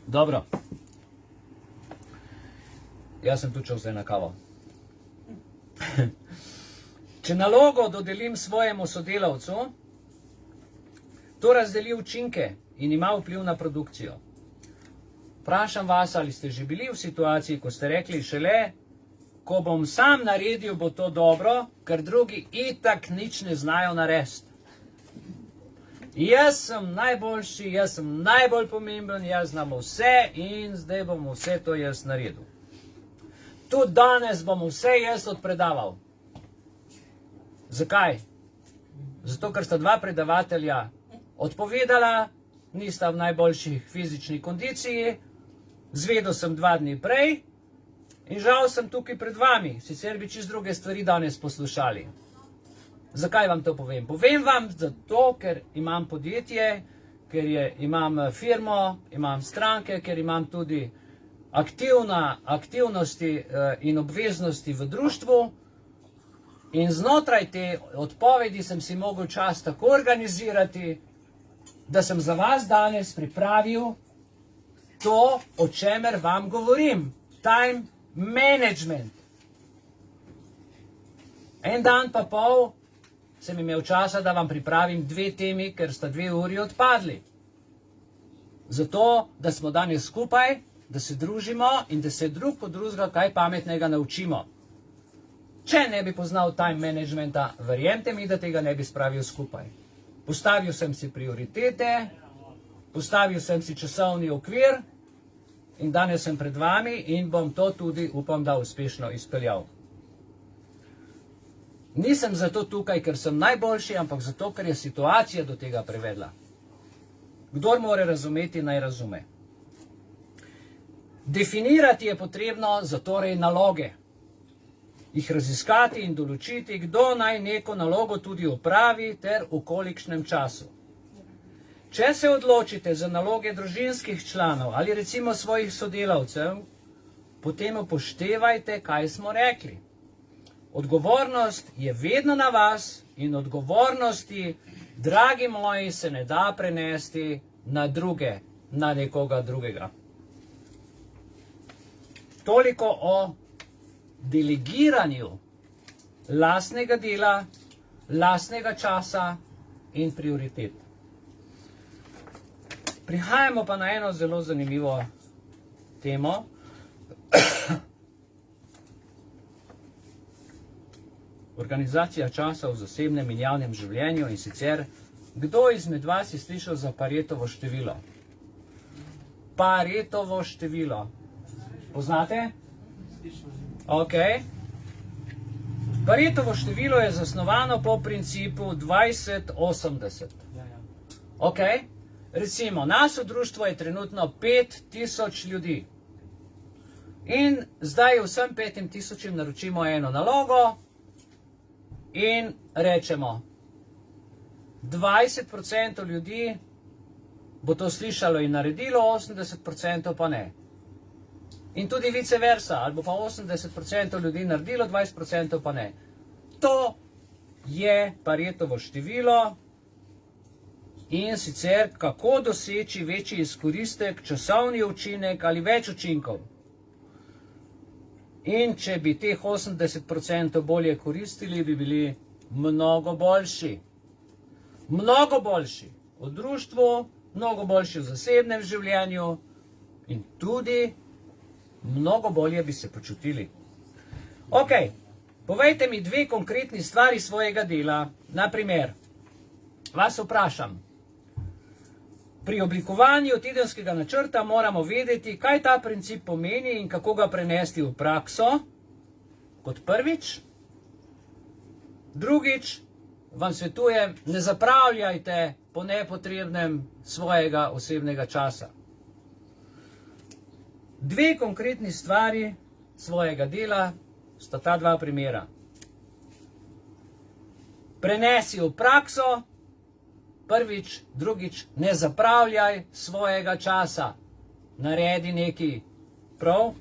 Dobro. Jaz sem tu šel zdaj na kavo. Če nalogo dodelim svojemu sodelavcu, to razdeli učinke in ima vpliv na produkcijo. Vprašam vas, ali ste že bili v situaciji, ko ste rekli šele, ko bom sam naredil, bo to dobro, ker drugi itak nič ne znajo narediti. Jaz sem najboljši, jaz sem najbolj pomemben, jaz znam vse in zdaj bom vse to jaz naredil. Tudi danes bom vse jaz odpredaval. Zakaj? Zato, ker sta dva predavatelja odpovedala, nista v najboljši fizični kondiciji, zvedel sem 2 dni prej in žal sem tukaj pred vami, sicer bi čist druge stvari danes poslušali. Zakaj vam to povem? Povem vam zato, ker imam podjetje, ker imam firmo, imam stranke, ker imam tudi aktivnosti in obveznosti v društvu in znotraj te odpovedi sem si mogel čas tako organizirati, da sem za vas danes pripravil to, o čemer vam govorim. Time management. En dan pa pol sem imel časa, da vam pripravim 2 temi, ker sta 2 uri odpadli. Zato, da smo danes skupaj, da se družimo in da se drug od drugega kaj pametnega naučimo. Če ne bi poznal time managementa, verjemite mi, da tega ne bi spravil skupaj. Postavil sem si prioritete, postavil sem si časovni okvir in danes sem pred vami in bom to tudi, upam, da uspešno izpeljal. Nisem zato tukaj, ker sem najboljši, ampak zato, ker je situacija do tega privedla. Kdor more razumeti, naj razume. Definirati je potrebno zatorej naloge. Jih raziskati in določiti, kdo naj neko nalogo tudi opravi ter v kolikšnem času. Če se odločite za naloge družinskih članov ali recimo svojih sodelavcev, potem upoštevajte, kaj smo rekli. Odgovornost je vedno na vas in odgovornosti, dragi moji, se ne da prenesti na druge, na nekoga drugega. Toliko o delegiranju lastnega dela, lastnega časa in prioritet. Prihajamo pa na eno zelo zanimivo temo. Organizacija časa v zasebnem in javnem življenju in sicer, kdo izmed vas je slišal za Paretovo število? Paretovo število. Poznate? Ok. Paretovo število je zasnovano po principu 20-80. Ok. Recimo, naše društvo je trenutno 5000 ljudi. In zdaj vsem 5000 naročimo eno nalogo in rečemo, 20% ljudi bo to slišalo in naredilo, 80% pa ne. In tudi vice versa, ali bo pa 80% ljudi naredilo, 20% pa ne. To je Paretovo število in sicer kako doseči večji izkoristek, časovni učinek ali več učinkov. In če bi teh 80% bolje koristili, bi bili mnogo boljši. Mnogo boljši v društvu, mnogo boljši v zasebnem življenju in tudi mnogo bolje bi se počutili. Ok, povejte mi 2 konkretni stvari svojega dela. Naprimer, vas vprašam, pri oblikovanju tedenskega načrta moramo vedeti, kaj ta princip pomeni in kako ga prenesti v prakso, kot prvič. Drugič, vam svetujem, ne zapravljajte po nepotrebnem svojega osebnega časa. 2 konkretni stvari svojega dela sta ta 2 primera. Prenesi v prakso, prvič, drugič, ne zapravljaj svojega časa. Naredi nekaj. Prav?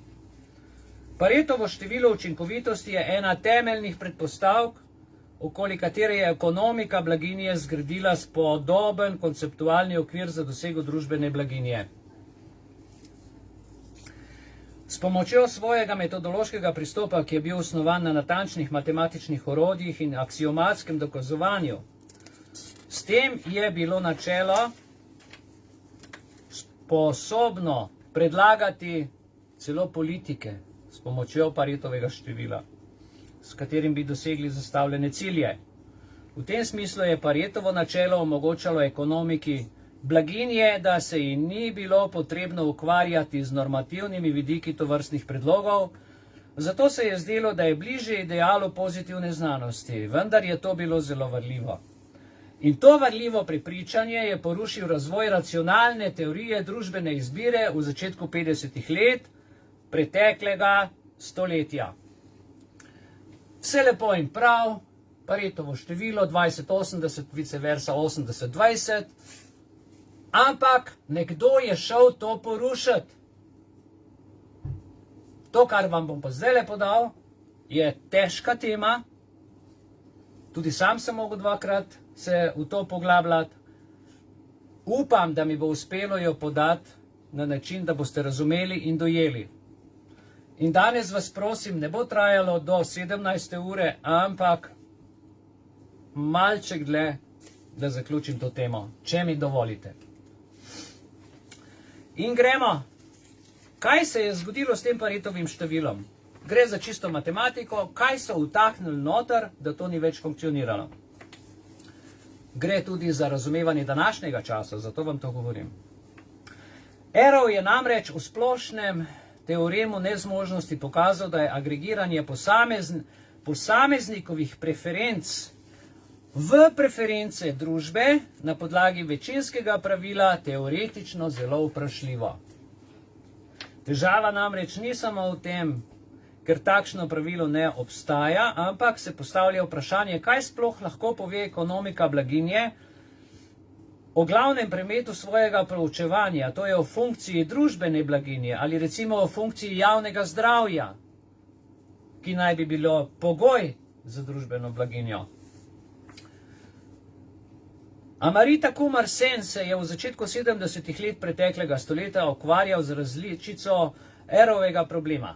Paretovo število učinkovitosti je ena temeljnih predpostavk, okoli katere je ekonomika blaginje zgradila spodoben konceptualni okvir za dosego družbene blaginje. S pomočjo svojega metodološkega pristopa, ki je bil osnovan na natančnih matematičnih orodjih in aksiomatskem dokazovanju, s tem je bilo načelo sposobno predlagati celo politike s pomočjo Paretovega števila, s katerim bi dosegli zastavljene cilje. V tem smislu je Paretovo načelo omogočalo ekonomiki blaginje, da se ji ni bilo potrebno ukvarjati z normativnimi vidiki tovrstnih predlogov, zato se je zdelo, da je bližje idealu pozitivne znanosti, vendar je to bilo zelo varljivo. In to varljivo prepričanje je porušil razvoj racionalne teorije družbene izbire v začetku 50 let preteklega stoletja. Vse lepo in prav, Paretovo število 20-80, vice versa 80-20, ampak nekdo je šel to porušiti. To, kar vam bom pa zdaj podal, je težka tema. Tudi sam sem mogel 2-krat se v to poglabljati. Upam, da mi bo uspelo jo podati na način, da boste razumeli in dojeli. In danes vas prosim, ne bo trajalo do 17. ure, ampak malček dlje, da zaključim to temo, če mi dovolite. In gremo. Kaj se je zgodilo s tem Paretovim številom? Gre za čisto matematiko, kaj so vtaknili noter, da to ni več funkcioniralo. Gre tudi za razumevanje današnjega časa, zato vam to govorim. Arrow je namreč v splošnem teoremu nezmožnosti pokazal, da je agregiranje posameznikovih preferenc v preference družbe na podlagi večinskega pravila teoretično zelo vprašljivo. Težava namreč ni samo v tem, ker takšno pravilo ne obstaja, ampak se postavlja vprašanje, kaj sploh lahko pove ekonomika blaginje o glavnem predmetu svojega proučevanja, to je o funkciji družbene blaginje ali recimo o funkciji javnega zdravja, ki naj bi bilo pogoj za družbeno blaginjo. Amrita Kumar Sen se je v začetku 70. let preteklega stoletja ukvarjal z različico Arrowovega problema.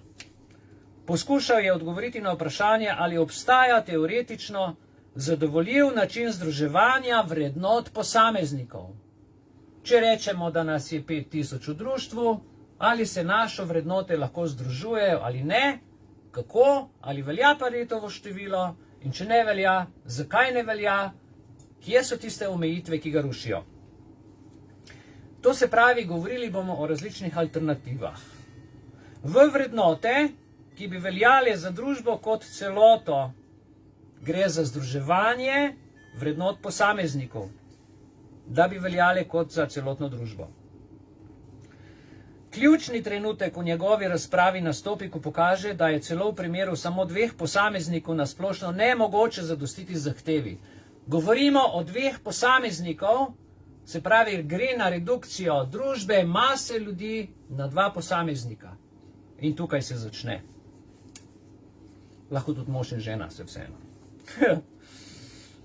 Poskušal je odgovoriti na vprašanje, ali obstaja teoretično zadovoljiv način združevanja vrednot posameznikov. Če rečemo, da nas je 5000 v društvu, ali se naše vrednote lahko združujejo ali ne, kako, ali velja Paretovo število in če ne velja, zakaj ne velja, kje so tiste omejitve, ki ga rušijo. To se pravi, govorili bomo o različnih alternativah. V vrednote, ki bi veljale za družbo kot celoto, gre za združevanje vrednot posameznikov, da bi veljale kot za celotno družbo. Ključni trenutek v njegovi razpravi nastopi, ko pokaže, da je celo v primeru samo 2 posameznikov na splošno nemogoče zadostiti zahtevi. Govorimo o 2 posameznikov, se pravi, gre na redukcijo družbe, mase ljudi na 2 posameznika. In tukaj se začne. Lahko tudi mož in žena, se vseeno.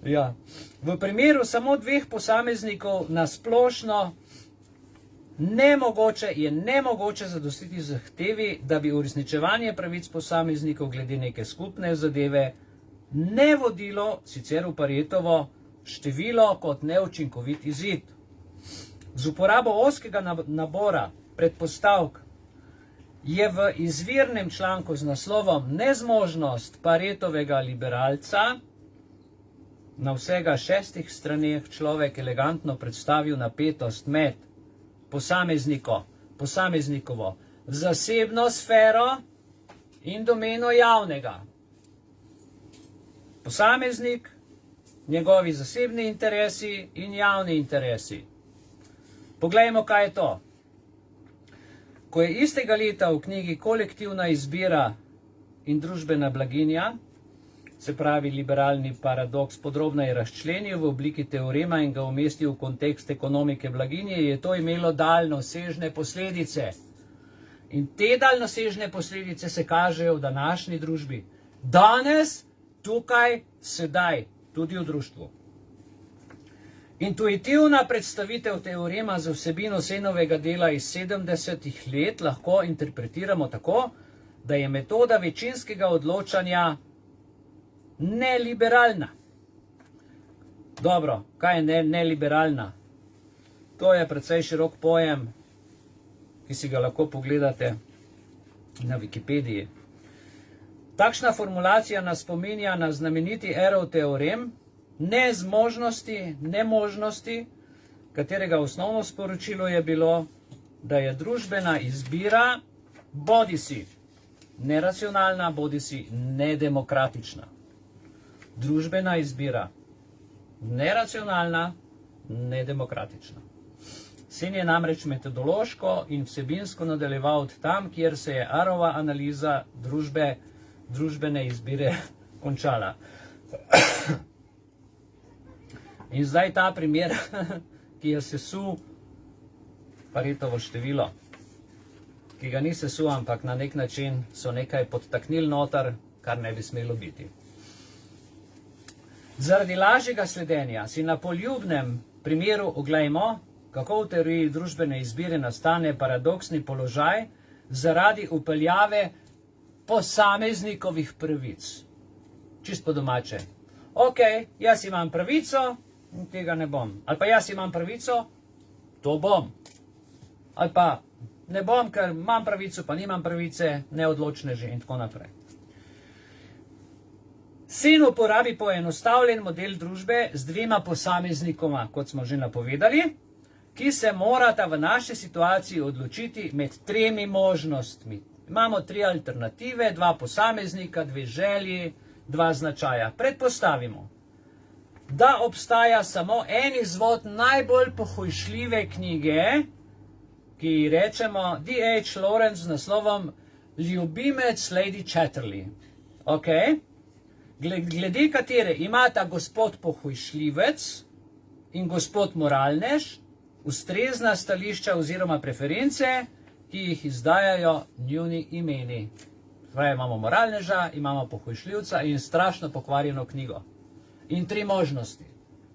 Ja. V primeru samo 2 posameznikov na splošno je nemogoče zadostiti zahtevi, da bi uresničevanje pravic posameznikov glede neke skupne zadeve ne vodilo sicer v Paretovo število kot neučinkovit izid. Z uporabo ozkega nabora predpostavk je v izvirnem članku z naslovom Nezmožnost Paretovega liberalca na vsega 6 straneh človek elegantno predstavil napetost med posameznikovo zasebno sfero in domeno javnega. Posameznik, njegovi zasebni interesi in javni interesi. Poglejmo, kaj je to. Ko je istega leta v knjigi Kolektivna izbira in družbena blaginja, se pravi liberalni paradoks, podrobneje razčlenil v obliki teorema in ga umestil v kontekst ekonomike blaginje, je to imelo daljnosežne posledice. In te daljnosežne posledice se kažejo v današnji družbi. Danes, tukaj, sedaj, tudi v društvu. Intuitivna predstavitev teorema za vsebino Senovega dela iz 70. let lahko interpretiramo tako, da je metoda večinskega odločanja neliberalna. Dobro, kaj je neliberalna? To je precej širok pojem, ki si ga lahko pogledate na Wikipediji. Takšna formulacija nas spominja na znameniti Arrow teorem nemožnosti, katerega osnovno sporočilo je bilo, da je družbena izbira bodisi neracionalna, bodisi nedemokratična. Družbena izbira neracionalna, nedemokratična. Sen je namreč metodološko in vsebinsko nadaljeval od tam, kjer se je Arrowova analiza družbene izbire končala. In zdaj ta primer, ki je sesul Paretovo število, ki ga ni sesul, ampak na nek način so nekaj podtaknili noter, kar ne bi smelo biti. Zaradi lažjega sledenja si na poljubnem primeru oglejmo, kako v teoriji družbene izbire nastane paradoksni položaj zaradi upeljave posameznikovih pravic. Čist po domače. Ok, jaz imam pravico, tega ne bom. Ali pa jaz imam pravico, to bom. Ali pa ne bom, ker imam pravico, pa nimam pravice, neodločneži in tako naprej. Sin uporabi poenostavljen model družbe z dvema posameznikoma, kot smo že napovedali, ki se morata v naši situaciji odločiti med tremi možnostmi. Imamo 3 alternative, 2 posameznika, 2 želji, 2 značaja. Predpostavimo, da obstaja samo en izvod najbolj pohujšljive knjige, ki ji rečemo D.H. Lawrence z naslovom Ljubimec Lady Chatterley. Ok? Glede katere imata gospod pohujšljivec in gospod moralnež ustrezna stališča oziroma preference, ki jih izdajajo njuni imeni. Torej, imamo moralneža, imamo pohujšljivca in strašno pokvarjeno knjigo. In 3 možnosti.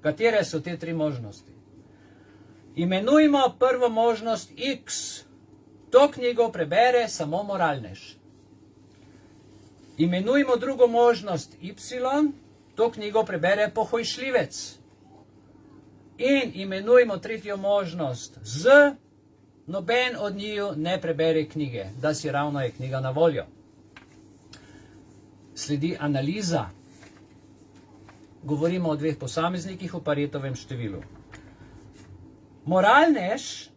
Katere so te 3 možnosti? Imenujmo prvo možnost X. To knjigo prebere samo moralnež. Imenujmo drugo možnost Y. To knjigo prebere pohujšljivec. In imenujmo tretjo možnost Z. Noben od njiju ne prebere knjige, da si ravno je knjiga na voljo. Sledi analiza. Govorimo o 2 posameznikih v Paretovem številu. Moralnež,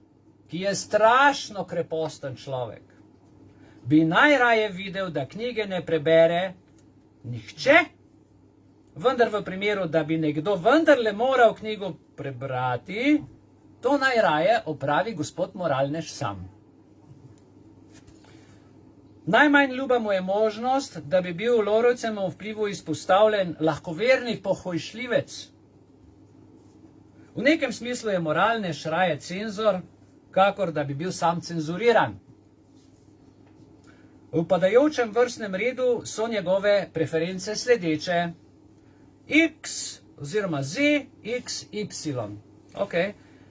ki je strašno kreposten človek, bi najraje videl, da knjige ne prebere nihče, vendar v primeru, da bi nekdo vendarle moral knjigo prebrati, to najraje opravi gospod moralnež sam. Najmanj ljuba mu je možnost, da bi bil Lawrencevemu vplivu izpostavljen lahkoverni pohujšljivec. V nekem smislu je moralnež raje cenzor, kakor da bi bil sam cenzuriran. V padajočem vrstnem redu so njegove preference sledeče. X oziroma Z, X, Y. Ok.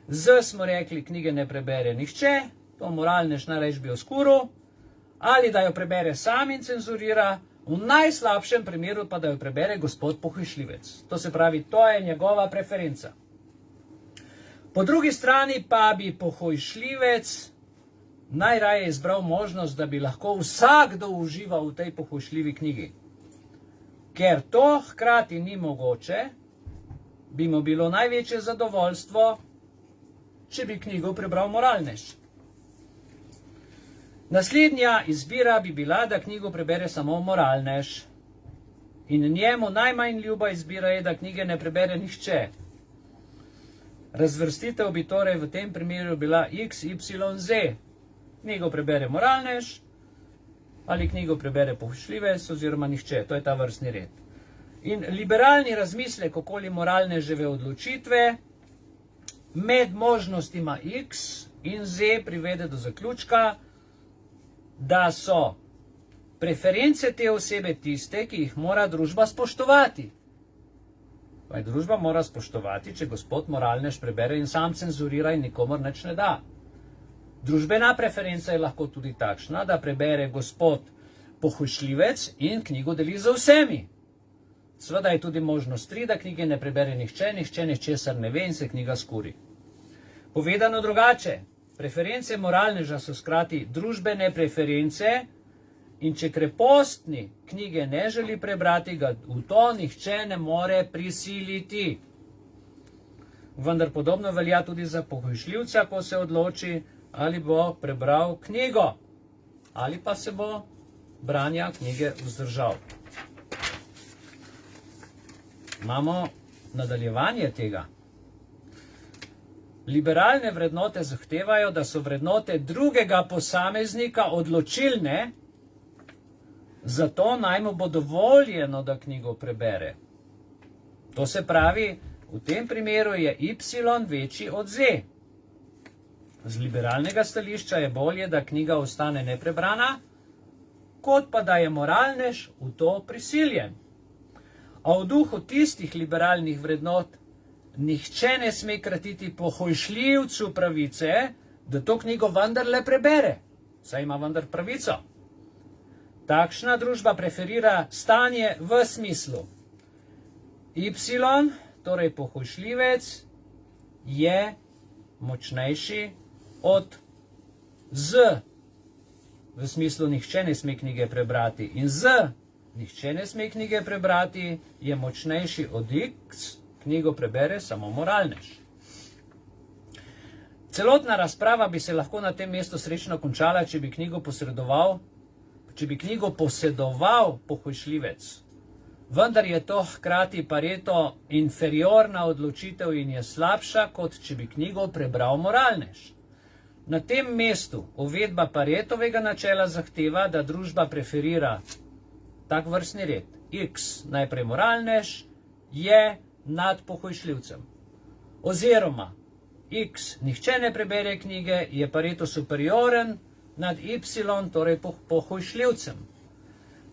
Z smo rekli, knjige ne prebere nihče, to moralnež najrajši bi oskuril, ali da jo prebere sam in cenzurira, v najslabšem primeru pa da jo prebere gospod pohujšljivec. To se pravi, to je njegova preferenca. Po drugi strani pa bi pohujšljivec najraje izbral možnost, da bi lahko vsakdo užival v tej pohujšljivi knjigi. Ker to hkrati ni mogoče, bi mu bilo največje zadovoljstvo, če bi knjigo prebral moralnež. Naslednja izbira bi bila, da knjigo prebere samo moralnež. In njemu najmanj ljuba izbira je, da knjige ne prebere nihče. Razvrstitev bi torej v tem primeru bila X, Y, Z. Knjigo prebere moralnež ali knjigo prebere pohujšljivec oziroma nihče. To je ta vrstni red. In liberalni razmislek okoli moralneževe odločitve med možnostima X in Z privede do zaključka, da so preference te osebe tiste, ki jih mora družba spoštovati. Pa je družba mora spoštovati, če gospod moralnež prebere in sam cenzurira in nikomor nič ne da. Družbena preferenca je lahko tudi takšna, da prebere gospod pohujšljivec in knjigo deli z vsemi. Seveda je tudi možnost 3, da knjige ne prebere nihče, nihče ničesar ne ve in se knjiga skuri. Povedano drugače, preference moralneža so skrati družbene preference in če krepostni knjige ne želi prebrati, ga v to nihče ne more prisiliti. Vendar podobno velja tudi za pohujšljivca, ko se odloči, ali bo prebral knjigo, ali pa se bo branja knjige vzdržal. Imamo nadaljevanje tega. Liberalne vrednote zahtevajo, da so vrednote drugega posameznika odločilne, zato naj mu bo dovoljeno, da knjigo prebere. To se pravi, v tem primeru je Y večji od Z. Z liberalnega stališča je bolje, da knjiga ostane neprebrana, kot pa da je moralnež v to prisiljen. A v duhu tistih liberalnih vrednot nihče ne sme kratiti pohojšljivcu pravice, da to knjigo vendarle prebere, saj ima vendar pravico. Takšna družba preferira stanje v smislu Y, torej pohojšljivec, je močnejši od Z, v smislu nihče ne sme knjige prebrati, in Z, nihče ne sme knjige prebrati, je močnejši od X, knjigo prebere samo moralnež. Celotna razprava bi se lahko na tem mestu srečno končala, če bi knjigo posedoval pohojšljivec. Vendar je to hkrati Pareto inferiorna odločitev in je slabša, kot če bi knjigo prebral moralnež. Na tem mestu uvedba Paretovega načela zahteva, da družba preferira tak vrstni red. X, najprej moralnež, je nad pohojšljivcem. Oziroma, X, nihče ne prebere knjige, je Pareto superioren nad Y, torej pohojšljivcem.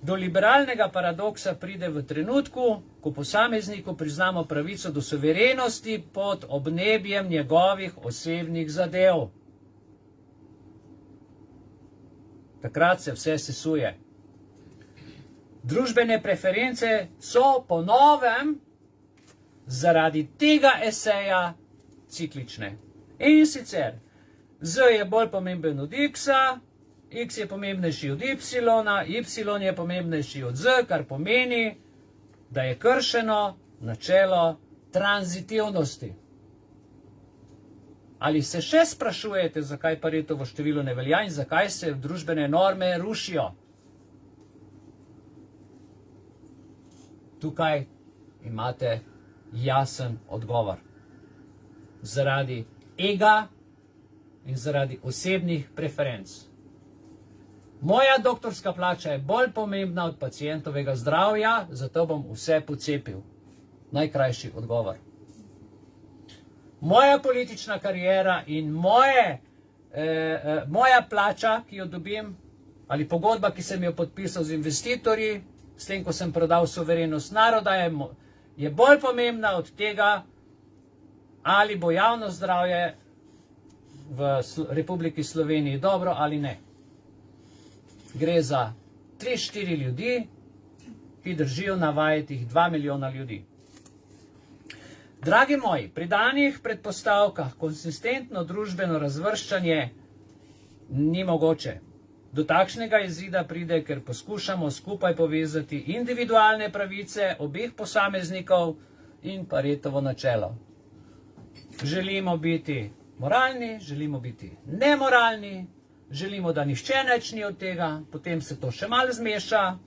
Do liberalnega paradoksa pride v trenutku, ko posamezniku priznamo pravico do suverenosti pod obnebjem njegovih osebnih zadev. Takrat se vse sesuje. Družbene preference so po novem zaradi tega eseja ciklične. In sicer, Z je bolj pomemben od X-a, X je pomembnejši od Y-a, Y je pomembnejši od Z, kar pomeni, da je kršeno načelo tranzitivnosti. Ali se še sprašujete, zakaj Paretovo število ne velja in zakaj se družbene norme rušijo? Tukaj imate jasen odgovor. Zaradi ega in zaradi osebnih preferenc. Moja doktorska plača je bolj pomembna od pacientovega zdravja, zato bom vse pocepil. Najkrajši odgovor. Moja politična kariera in moja plača, ki jo dobim, ali pogodba, ki sem jo podpisal z investitorji, s tem, ko sem prodal suverenost naroda, je bolj pomembna od tega, ali bo javno zdravje v Republiki Sloveniji dobro ali ne. Gre za 3-4 ljudi, ki držijo na vajetih 2 milijona ljudi. Dragi moji, pri danih predpostavkah konsistentno družbeno razvrščanje ni mogoče. Do takšnega izida pride, ker poskušamo skupaj povezati individualne pravice obeh posameznikov in Paretovo načelo. Želimo biti moralni, želimo biti nemoralni, želimo, da nihče nič ni od tega, potem se to še malo zmeša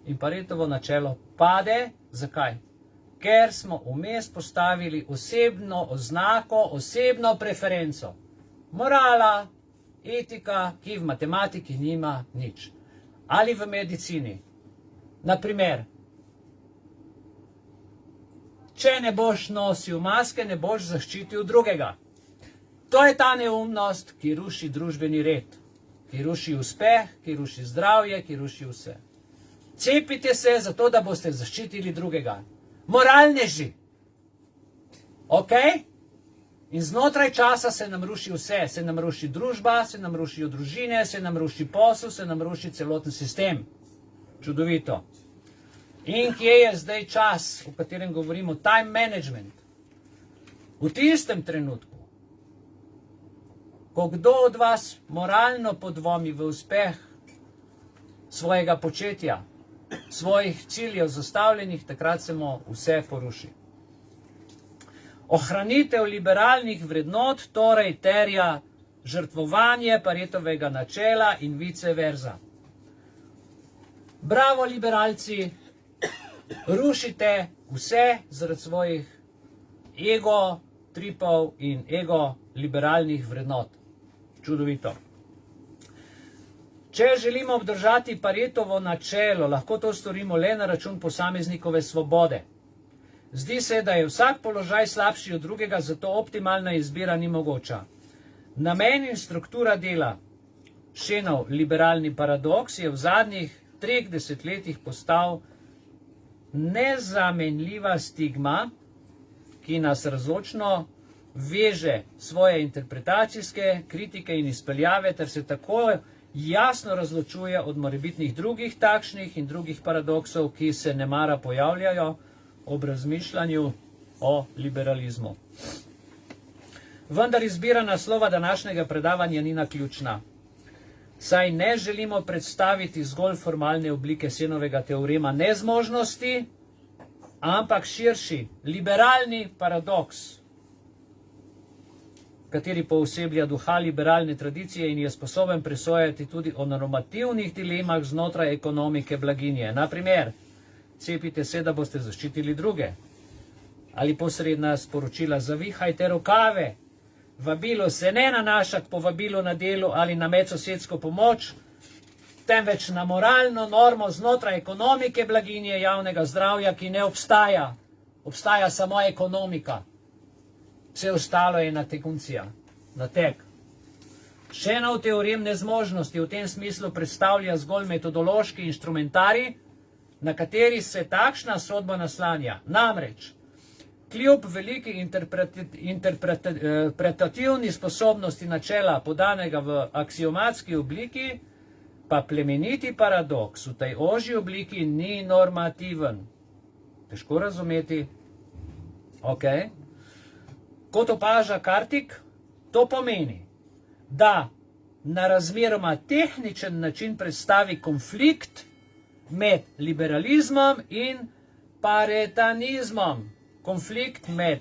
in Paretovo načelo pade. Zakaj? Ker smo vmes postavili osebno oznako, osebno preferenco. Morala, etika, ki v matematiki nima nič. Ali v medicini. Naprimer, če ne boš nosil maske, ne boš zaščitil drugega. To je ta neumnost, ki ruši družbeni red, ki ruši uspeh, ki ruši zdravje, ki ruši vse. Cepite se zato, da boste zaščitili drugega. Moralneži. Ok? In znotraj časa se nam ruši vse. Se nam ruši družba, se nam rušijo družine, se nam ruši posel, se nam ruši celoten sistem. Čudovito. In kje je zdaj čas, o katerem govorimo, time management? V tistem trenutku, ko kdo od vas moralno podvomi v uspeh svojega početja, svojih ciljev zastavljenih, takrat se mu vse poruši. Ohranitev liberalnih vrednot torej terja žrtvovanje Paretovega načela in vice versa. Bravo, liberalci, rušite vse zaradi svojih ego tripov in ego liberalnih vrednot. Čudovito. Če želimo obdržati Paretovo načelo, lahko to storimo le na račun posameznikove svobode. Zdi se, da je vsak položaj slabši od drugega, zato optimalna izbira ni mogoča. Namen in struktura dela Šenov liberalni paradoks je v zadnjih 3 desetletjih postal nezamenljiva stigma, ki nas razločno veže svoje interpretacijske kritike in izpeljave ter se tako jasno razločuje od morebitnih drugih takšnih in drugih paradoksov, ki se nemara pojavljajo ob razmišljanju o liberalizmu. Vendar izbira naslova današnjega predavanja ni naključna, saj ne želimo predstaviti zgolj formalne oblike Senovega teorema nezmožnosti, ampak širši, liberalni paradoks, kateri pooseblja duha liberalne tradicije in je sposoben presojati tudi o normativnih dilemah znotraj ekonomike blaginje. Naprimer, cepite se, da boste zaščitili druge. Ali posredna sporočila, zavihajte rokave. Vabilo se ne nanaša k povabilu na delo ali na medsosedsko pomoč, temveč na moralno normo znotraj ekonomike blaginje javnega zdravja, ki ne obstaja. Obstaja samo ekonomika. Vse ostalo je nateguncija, nateg. Šenov teorem nezmožnosti v tem smislu predstavlja zgolj metodološki inštrumentarij, na kateri se takšna sodba naslanja. Namreč, kljub veliki interpretativni sposobnosti načela, podanega v aksiomatski obliki, pa plemeniti paradoks v tej ožji obliki ni normativen. Težko razumeti. Ok. Kot opaža Kartik, to pomeni, da na razmeroma tehničen način predstavi konflikt med liberalizmom in paretanizmom. Konflikt med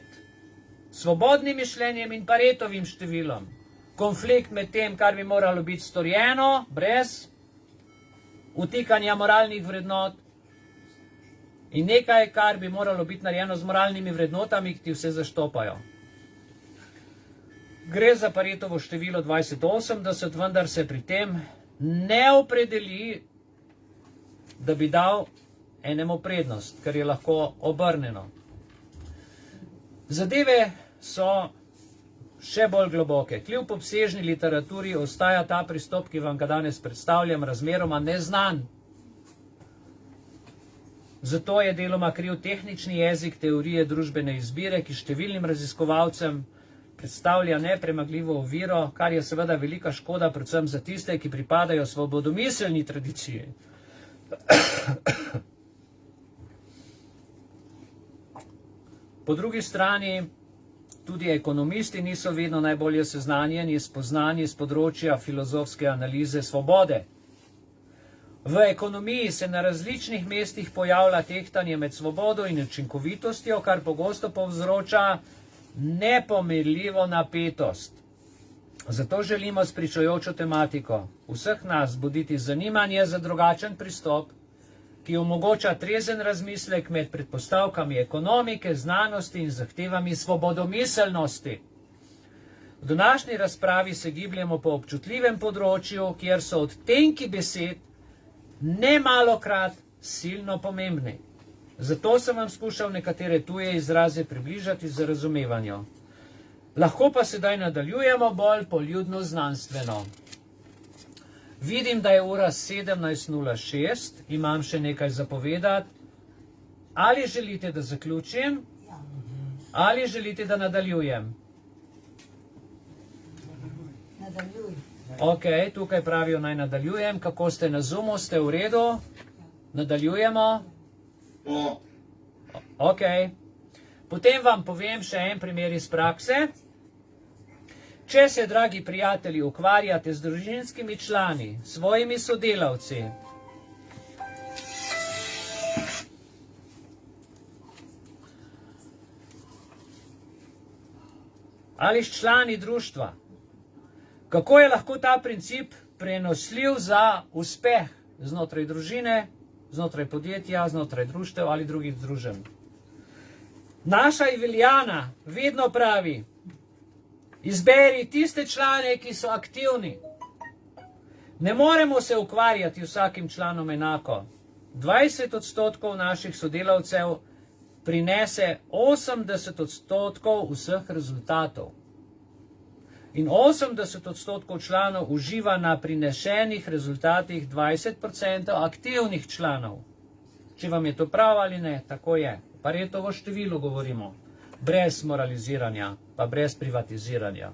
svobodnim mišljenjem in Paretovim številom. Konflikt med tem, kar bi moralo biti storjeno, brez vtikanja moralnih vrednot, in nekaj, kar bi moralo biti narejeno z moralnimi vrednotami, ki ti vse zaštopajo. Gre za Paretovo število 2080, vendar se pri tem ne opredeli, da bi dal enemu prednost, ker je lahko obrnjeno. Zadeve so še bolj globoke. Kljub obsežni literaturi ostaja ta pristop, ki vam ga danes predstavljam, razmeroma neznan. Zato je deloma kriv tehnični jezik teorije družbene izbire, ki številnim raziskovalcem predstavlja nepremagljivo oviro, kar je seveda velika škoda predvsem za tiste, ki pripadajo svobodomiselni tradiciji. Po drugi strani, tudi ekonomisti niso vedno najbolje seznanjeni, spoznani z področja filozofske analize svobode. V ekonomiji se na različnih mestih pojavlja tehtanje med svobodo in učinkovitostjo, kar pogosto povzroča nepomerljivo napetost. Zato želimo s pričujočo tematiko vseh nas buditi zanimanje za drugačen pristop, ki omogoča trezen razmislek med predpostavkami ekonomike, znanosti in zahtevami svobodomiselnosti. V današnji razpravi se gibljemo po občutljivem področju, kjer so odtenki besed nemalokrat silno pomembni. Zato sem vam skušal nekatere tuje izraze približati za razumevanje. Lahko pa sedaj nadaljujemo bolj poljudno znanstveno. Vidim, da je ura 17:06, imam še nekaj zapovedati. Ali želite, da zaključim? Ali želite, da nadaljujem? Nadaljuj. Ok, tukaj pravijo naj nadaljujem. Kako ste na Zoomu? Ste v redu? Nadaljujemo? Ok. Potem vam povem še en primer iz prakse. Če se, dragi prijatelji, ukvarjate z družinskimi člani, svojimi sodelavci, ali s člani društva, kako je lahko ta princip prenosljiv za uspeh znotraj družine, znotraj podjetja, znotraj društev ali drugih združenj. Naša Iviljana vedno pravi, izberi tiste člane, ki so aktivni. Ne moremo se ukvarjati vsakim članom enako. 20% naših sodelavcev prinese 80% vseh rezultatov. In 80% članov uživa na prinešenih rezultatih 20% aktivnih članov. Če vam je to prav ali ne, tako je. Paretovo število govorimo. Brez moraliziranja, pa brez privatiziranja.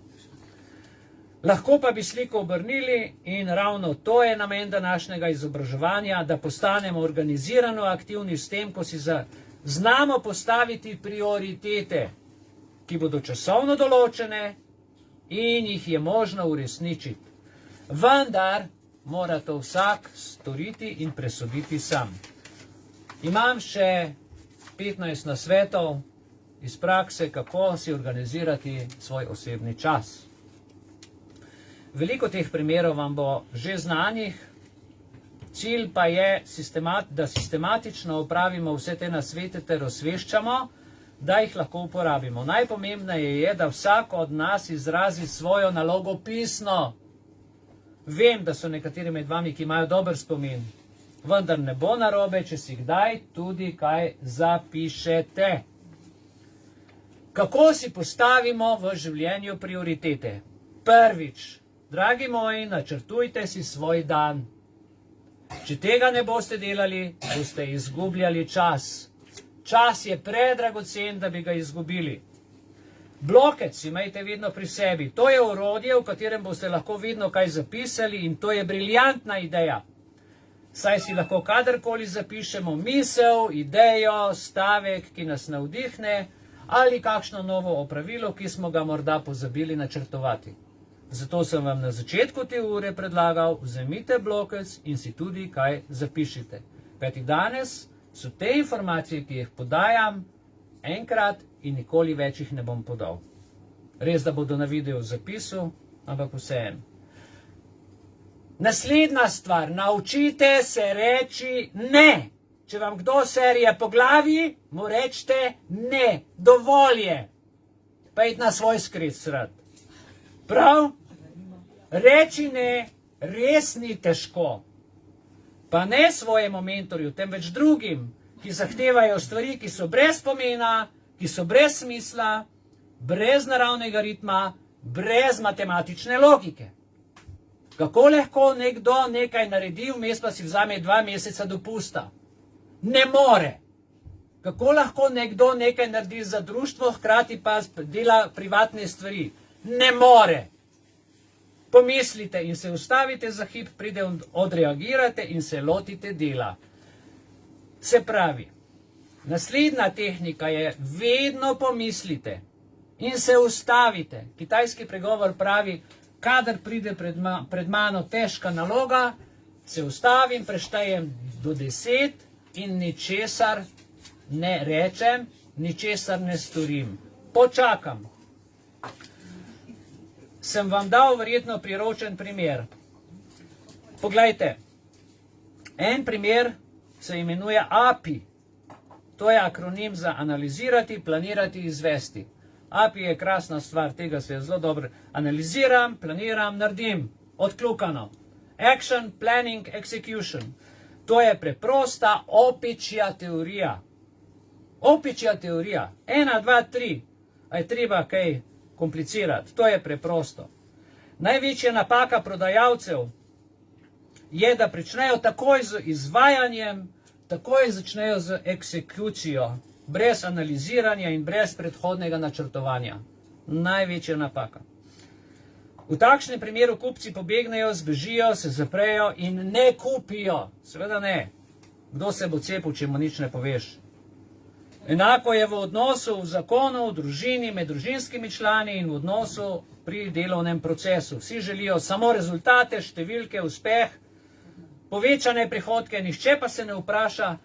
Lahko pa bi sliko obrnili in ravno to je namen današnjega izobraževanja, da postanemo organizirano aktivni s tem, ko si znamo postaviti prioritete, ki bodo časovno določene in jih je možno uresničiti. Vendar mora to vsak storiti in presoditi sam. Imam še 15 nasvetov iz prakse, kako si organizirati svoj osebni čas. Veliko teh primerov vam bo že znanih, cilj pa je, da sistematično opravimo vse te nasvete ter osveščamo, da jih lahko uporabimo. Najpomembneje je, da vsak od nas izrazi svojo nalogo pisno. Vem, da so nekateri med vami, ki imajo dober spomin, vendar ne bo narobe, če si kdaj tudi kaj zapišete. Kako si postavimo v življenju prioritete? Prvič, dragi moji, načrtujte si svoj dan. Če tega ne boste delali, boste izgubljali čas. Čas je predragocen, da bi ga izgubili. Blokec imejte vedno pri sebi. To je orodje, v katerem boste lahko vedno kaj zapisali in to je briljantna ideja. Saj si lahko kadarkoli zapišemo misel, idejo, stavek, ki nas navdihne ali kakšno novo opravilo, ki smo ga morda pozabili načrtovati. Zato sem vam na začetku te ure predlagal, vzemite blokec in si tudi kaj zapišite. Kajti danes so te informacije, ki jih podajam, enkrat in nikoli več jih ne bom podal. Res, da bodo na videu zapisu, ampak vseeno. Naslednja stvar, naučite se reči ne. Če vam kdo serije po glavi, mu rečete ne, dovolj je. Pa id na svoj skres rad. Prav? Reči ne, res ni težko. Pa ne svojemu mentorju, temveč drugim, ki zahtevajo stvari, ki so brez pomena, ki so brez smisla, brez naravnega ritma, brez matematične logike. Kako lahko nekdo nekaj naredi, vmes pa si vzame 2 meseca dopusta? Ne more. Kako lahko nekdo nekaj naredi za društvo, hkrati pa dela privatne stvari? Ne more. Pomislite in se ustavite za hip, pride odreagirate in se lotite dela. Se pravi, naslednja tehnika je, vedno pomislite in se ustavite. Kitajski pregovor pravi, kadar pride pred mano težka naloga, se ustavim, preštejem do 10 in ničesar ne rečem, ničesar ne storim. Počakam. Sem vam dal verjetno priročen primer. Poglejte, en primer se imenuje API. To je akronim za analizirati, planirati, izvesti. API je krasna stvar, tega se zelo dobro analiziram, planiram, naredim. Odkljukano. Action, planning, execution. To je preprosta opičja teorija. Opičja teorija. 1, 2, 3. A je treba kaj komplicirati. To je preprosto. Največja napaka prodajalcev je, da pričnejo takoj z izvajanjem, takoj začnejo z eksekucijo, brez analiziranja in brez predhodnega načrtovanja. Največja napaka. V takšnem primeru kupci pobegnejo, zbežijo, se zaprejo in ne kupijo. Seveda ne. Kdo se bo cepil, če mu nič ne poveš? Enako je v odnosu, v zakonu, v družini, med družinskimi člani in v odnosu pri delovnem procesu. Vsi želijo samo rezultate, številke, uspeh, povečane prihodke, nihče pa se ne vpraša,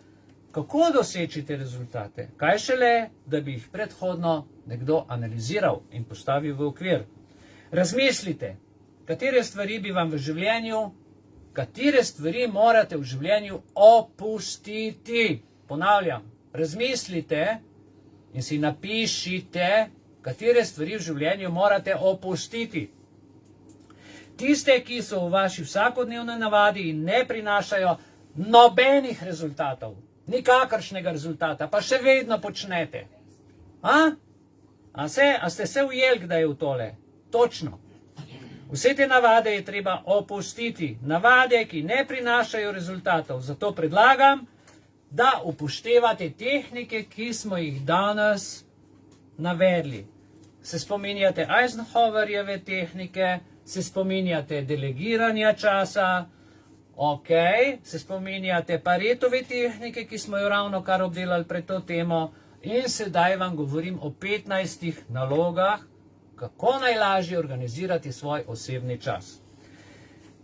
kako doseči te rezultate. Kaj šele, da bi jih predhodno nekdo analiziral in postavil v okvir. Razmislite, katere stvari bi vam v življenju, katere stvari morate v življenju opustiti. Ponavljam. Razmislite in si napišite, katere stvari v življenju morate opustiti. Tiste, ki so v vaši vsakodnevni navadi in ne prinašajo nobenih rezultatov, nikakršnega rezultata, pa še vedno počnete. A ste se ujeli, kdaj je v tole? Točno. Vse te navade je treba opustiti. Navade, ki ne prinašajo rezultatov. Zato predlagam, da upoštevate tehnike, ki smo jih danes navedli. Se spominjate Eisenhowerjeve tehnike, se spominjate delegiranja časa, ok, se spominjate Paretove tehnike, ki smo jo ravno kar obdelali pred to temo, in sedaj vam govorim o 15 nalogah, kako najlažje organizirati svoj osebni čas.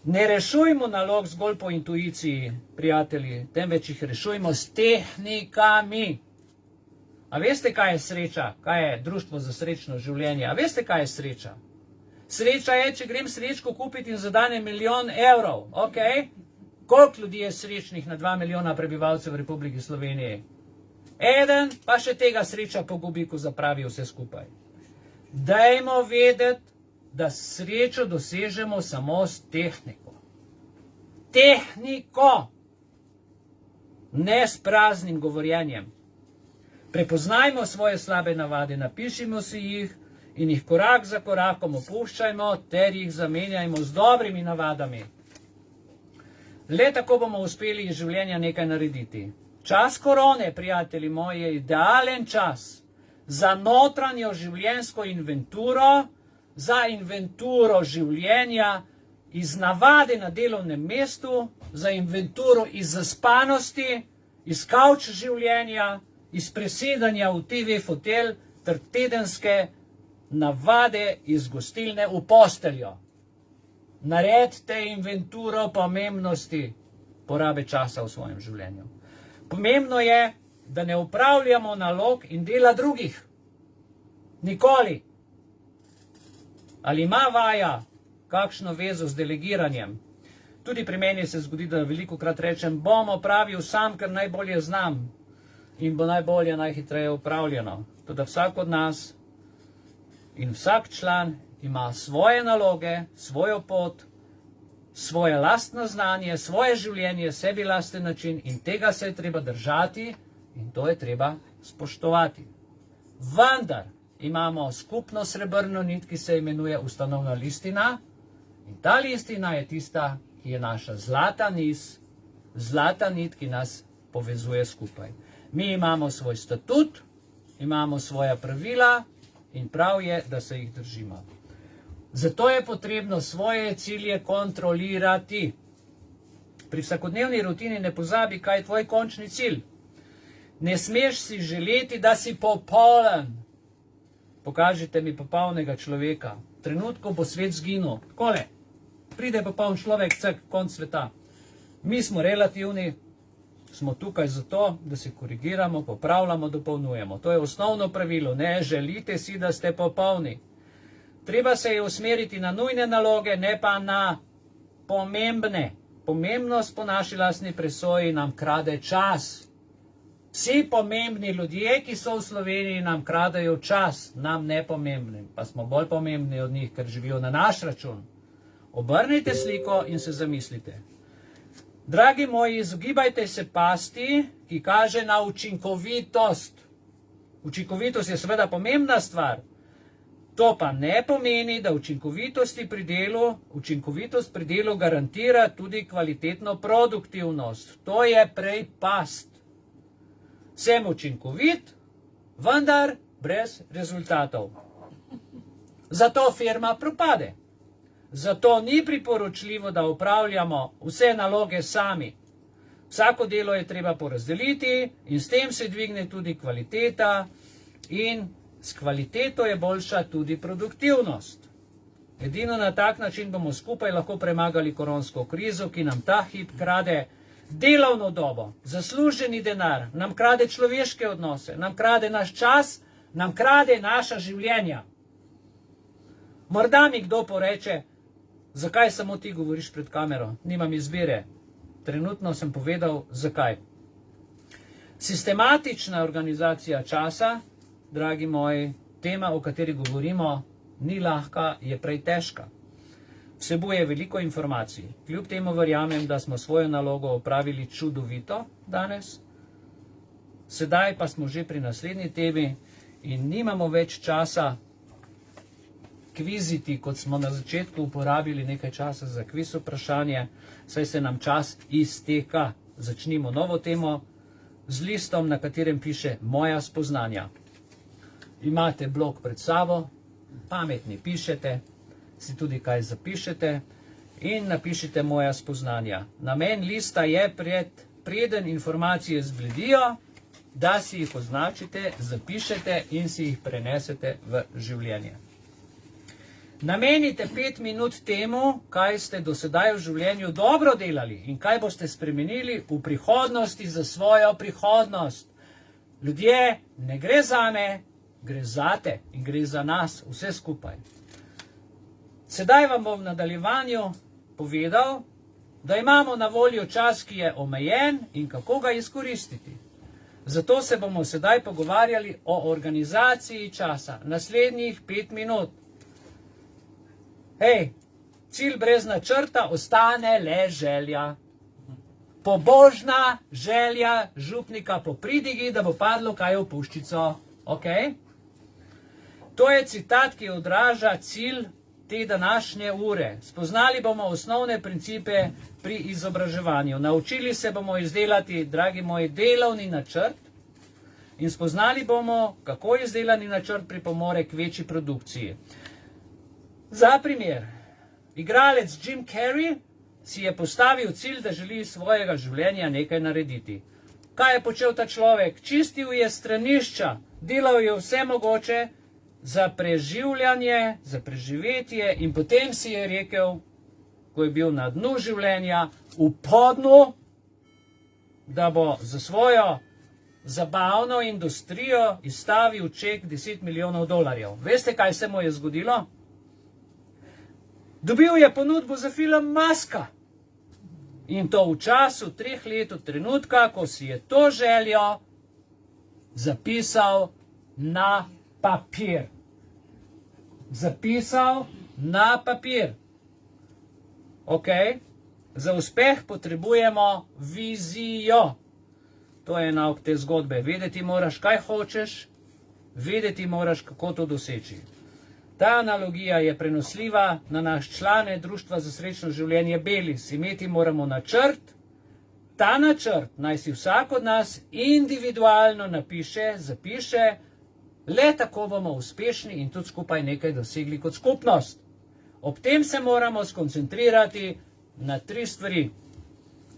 Ne rešujmo nalog zgolj po intuiciji, prijatelji, temveč jih rešujmo s tehnikami. A veste, kaj je sreča? Kaj je društvo za srečno življenje? A veste, kaj je sreča? Sreča je, če grem srečko kupiti in zadane 1 milijon evrov. Ok? Koliko ljudi je srečnih na 2 milijona prebivalcev v Republiki Sloveniji? Eden pa še tega sreča pogubi, ko zapravi vse skupaj. Dajmo vedeti, da srečo dosežemo samo s tehniko. Tehniko! Ne s praznim govorjenjem. Prepoznajmo svoje slabe navade, napišimo si jih in jih korak za korakom opuščajmo ter jih zamenjajmo z dobrimi navadami. Le tako bomo uspeli iz življenja nekaj narediti. Čas korone, prijatelji moji, je idealen čas za notranjo življenjsko inventuro, za inventuro življenja iz navade na delovnem mestu, za inventuro iz zaspanosti, iz kavč življenja, iz presedanja v TV fotelj ter tedenske navade iz gostilne v posteljo. Naredite inventuro pomembnosti porabe časa v svojem življenju. Pomembno je, da ne upravljamo nalog in dela drugih. Nikoli. Ali ima vaja kakšno vezo z delegiranjem? Tudi pri meni se zgodi, da velikokrat rečem, bom opravil sam, ker najbolje znam. In bo najbolje, najhitreje upravljeno. Tudi vsak od nas in vsak član ima svoje naloge, svojo pot, svoje lastno znanje, svoje življenje, sebi lasten način in tega se je treba držati in to je treba spoštovati. Vendar imamo skupno srebrno nit, ki se imenuje ustanovna listina in ta listina je tista, ki je naša zlata nit, ki nas povezuje skupaj. Mi imamo svoj statut, imamo svoja pravila in prav je, da se jih držimo. Zato je potrebno svoje cilje kontrolirati. Pri vsakodnevni rutini ne pozabi, kaj je tvoj končni cilj. Ne smeš si želeti, da si popoln. Pokažite mi popolnega človeka. Trenutko bo svet zginil. Takole. Pride popoln človek, cek, konc sveta. Mi smo relativni, smo tukaj zato, da se korigiramo, popravljamo, dopolnjujemo. To je osnovno pravilo. Ne želite si, da ste popolni. Treba se je usmeriti na nujne naloge, ne pa na pomembne. Pomembnost po naši lastni presoji nam krade čas. Vsi pomembni ljudje, ki so v Sloveniji, nam kradejo čas, nam nepomembnim. Pa smo bolj pomembni od njih, ker živijo na naš račun. Obrnite sliko in se zamislite. Dragi moji, izogibajte se pasti, ki kaže na učinkovitost. Učinkovitost je seveda pomembna stvar. To pa ne pomeni, da učinkovitost pri delu garantira tudi kvalitetno produktivnost. To je prej past. Sem učinkovit, vendar brez rezultatov. Zato firma propade. Zato ni priporočljivo, da upravljamo vse naloge sami. Vsako delo je treba porazdeliti in s tem se dvigne tudi kvaliteta in s kvaliteto je boljša tudi produktivnost. Edino na tak način bomo skupaj lahko premagali koronsko krizo, ki nam ta hip krade delovno dobo, zasluženi denar, nam krade človeške odnose, nam krade naš čas, nam krade naša življenja. Morda mi kdo poreče, zakaj samo ti govoriš pred kamero? Nimam izbire. Trenutno sem povedal, zakaj. Sistematična organizacija časa, dragi moji, tema, o kateri govorimo, ni lahka, je prej težka. Vsebuje veliko informacij. Kljub temu verjamem, da smo svojo nalogo opravili čudovito danes. Sedaj pa smo že pri naslednji temi in nimamo več časa kviziti, kot smo na začetku uporabili nekaj časa za kviz vprašanje, saj se nam čas izteka. Začnimo novo temo z listom, na katerem piše moja spoznanja. Imate blok pred sabo, pametni pišete, si tudi kaj zapišete in napišite moja spoznanja. Namen lista je preden informacije zbledijo, da si jih označite, zapišete in si jih prenesete v življenje. Namenite 5 minut temu, kaj ste do sedaj v življenju dobro delali in kaj boste spremenili v prihodnosti za svojo prihodnost. Ljudje, ne gre zame, gre zate in gre za nas, vse skupaj. Sedaj vam bom v nadaljevanju povedal, da imamo na voljo čas, ki je omejen in kako ga izkoristiti. Zato se bomo sedaj pogovarjali o organizaciji časa. Naslednjih 5 minut. Hej, cilj brez načrta ostane le želja. Pobožna želja župnika po pridigi, da bo padlo kaj v puščico. Ok? To je citat, ki odraža cilj te današnje ure. Spoznali bomo osnovne principe pri izobraževanju. Naučili se bomo izdelati, dragi moji, delovni načrt in spoznali bomo, kako izdelani načrt pripomore k večji produkciji. Za primer, igralec Jim Carrey si je postavil cilj, da želi iz svojega življenja nekaj narediti. Kaj je počel ta človek? Čistil je stranišča, delal je vse mogoče za preživljanje, za preživetje in potem si je rekel, ko je bil na dnu življenja, v podnu, da bo za svojo zabavno industrijo izstavil ček $10 milijonov. Veste, kaj se mu je zgodilo? Dobil je ponudbo za film Maska. In to v času 3 let od trenutka, ko si je to željo zapisal na papir. Zapisal na papir. Ok? Za uspeh potrebujemo vizijo. To je nauk te zgodbe. Vedeti moraš, kaj hočeš, vedeti moraš, kako to doseči. Ta analogija je prenosljiva na naš člane Društva za srečno življenje Belis. Imeti moramo načrt. Ta načrt naj si vsak od nas individualno napiše, zapiše, le tako bomo uspešni in tudi skupaj nekaj dosegli kot skupnost. Ob tem se moramo skoncentrirati na 3 stvari.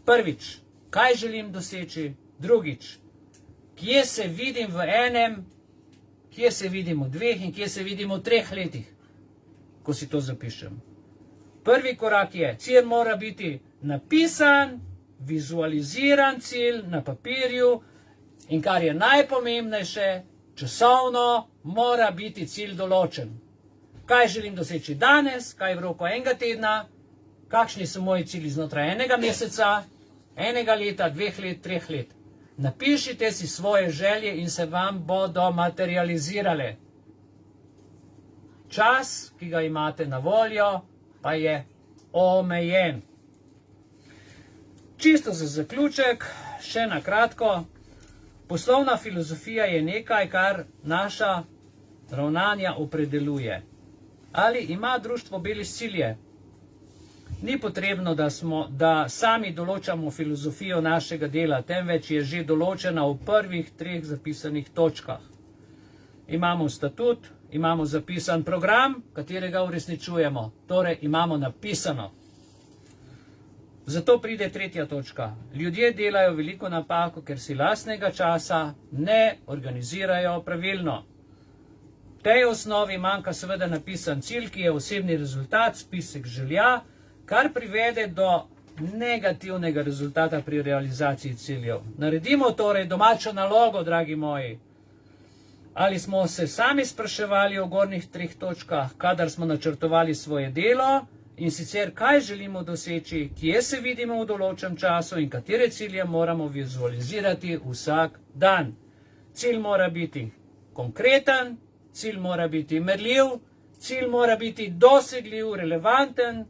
Prvič, kaj želim doseči? Drugič, kje se vidim v enem, kje se vidim v 2 in kje se vidim v 3 letih, ko si to zapišem. Prvi korak je, cilj mora biti napisan, vizualiziran cilj na papirju in kar je najpomembnejše, časovno mora biti cilj določen. Kaj želim doseči danes, kaj v roku enega tedna, kakšni so moji cilji znotraj enega meseca, enega leta, 2 let, 3 let. Napišite si svoje želje in se vam bodo materializirale. Čas, ki ga imate na voljo, pa je omejen. Čisto za zaključek, še na kratko, poslovna filozofija je nekaj, kar naša ravnanja opredeljuje. Ali ima društvo Belis cilje? Ni potrebno, da sami določamo filozofijo našega dela, temveč je že določena v prvih 3 zapisanih točkah. Imamo statut, imamo zapisan program, katerega uresničujemo, torej imamo napisano. Zato pride 3. točka. Ljudje delajo veliko napako, ker si lastnega časa ne organizirajo pravilno. V tej osnovi manjka seveda napisan cilj, ki je osebni rezultat, spisek želja, kar privede do negativnega rezultata pri realizaciji ciljev. Naredimo torej domačo nalogo, dragi moji. Ali smo se sami spraševali o gornjih 3 točkah, kadar smo načrtovali svoje delo, in sicer kaj želimo doseči, kje se vidimo v določenem času in katere cilje moramo vizualizirati vsak dan. Cilj mora biti konkreten, cilj mora biti merljiv, cilj mora biti dosegljiv, relevanten,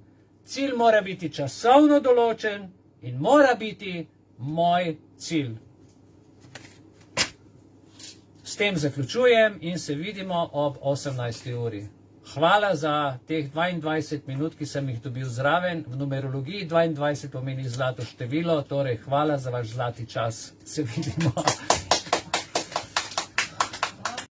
cilj mora biti časovno določen in mora biti moj cilj. S tem zaključujem in se vidimo ob 18. uri. Hvala za teh 22 minut, ki sem jih dobil zraven. V numerologiji 22 pomeni zlato število, torej hvala za vaš zlati čas. Se vidimo.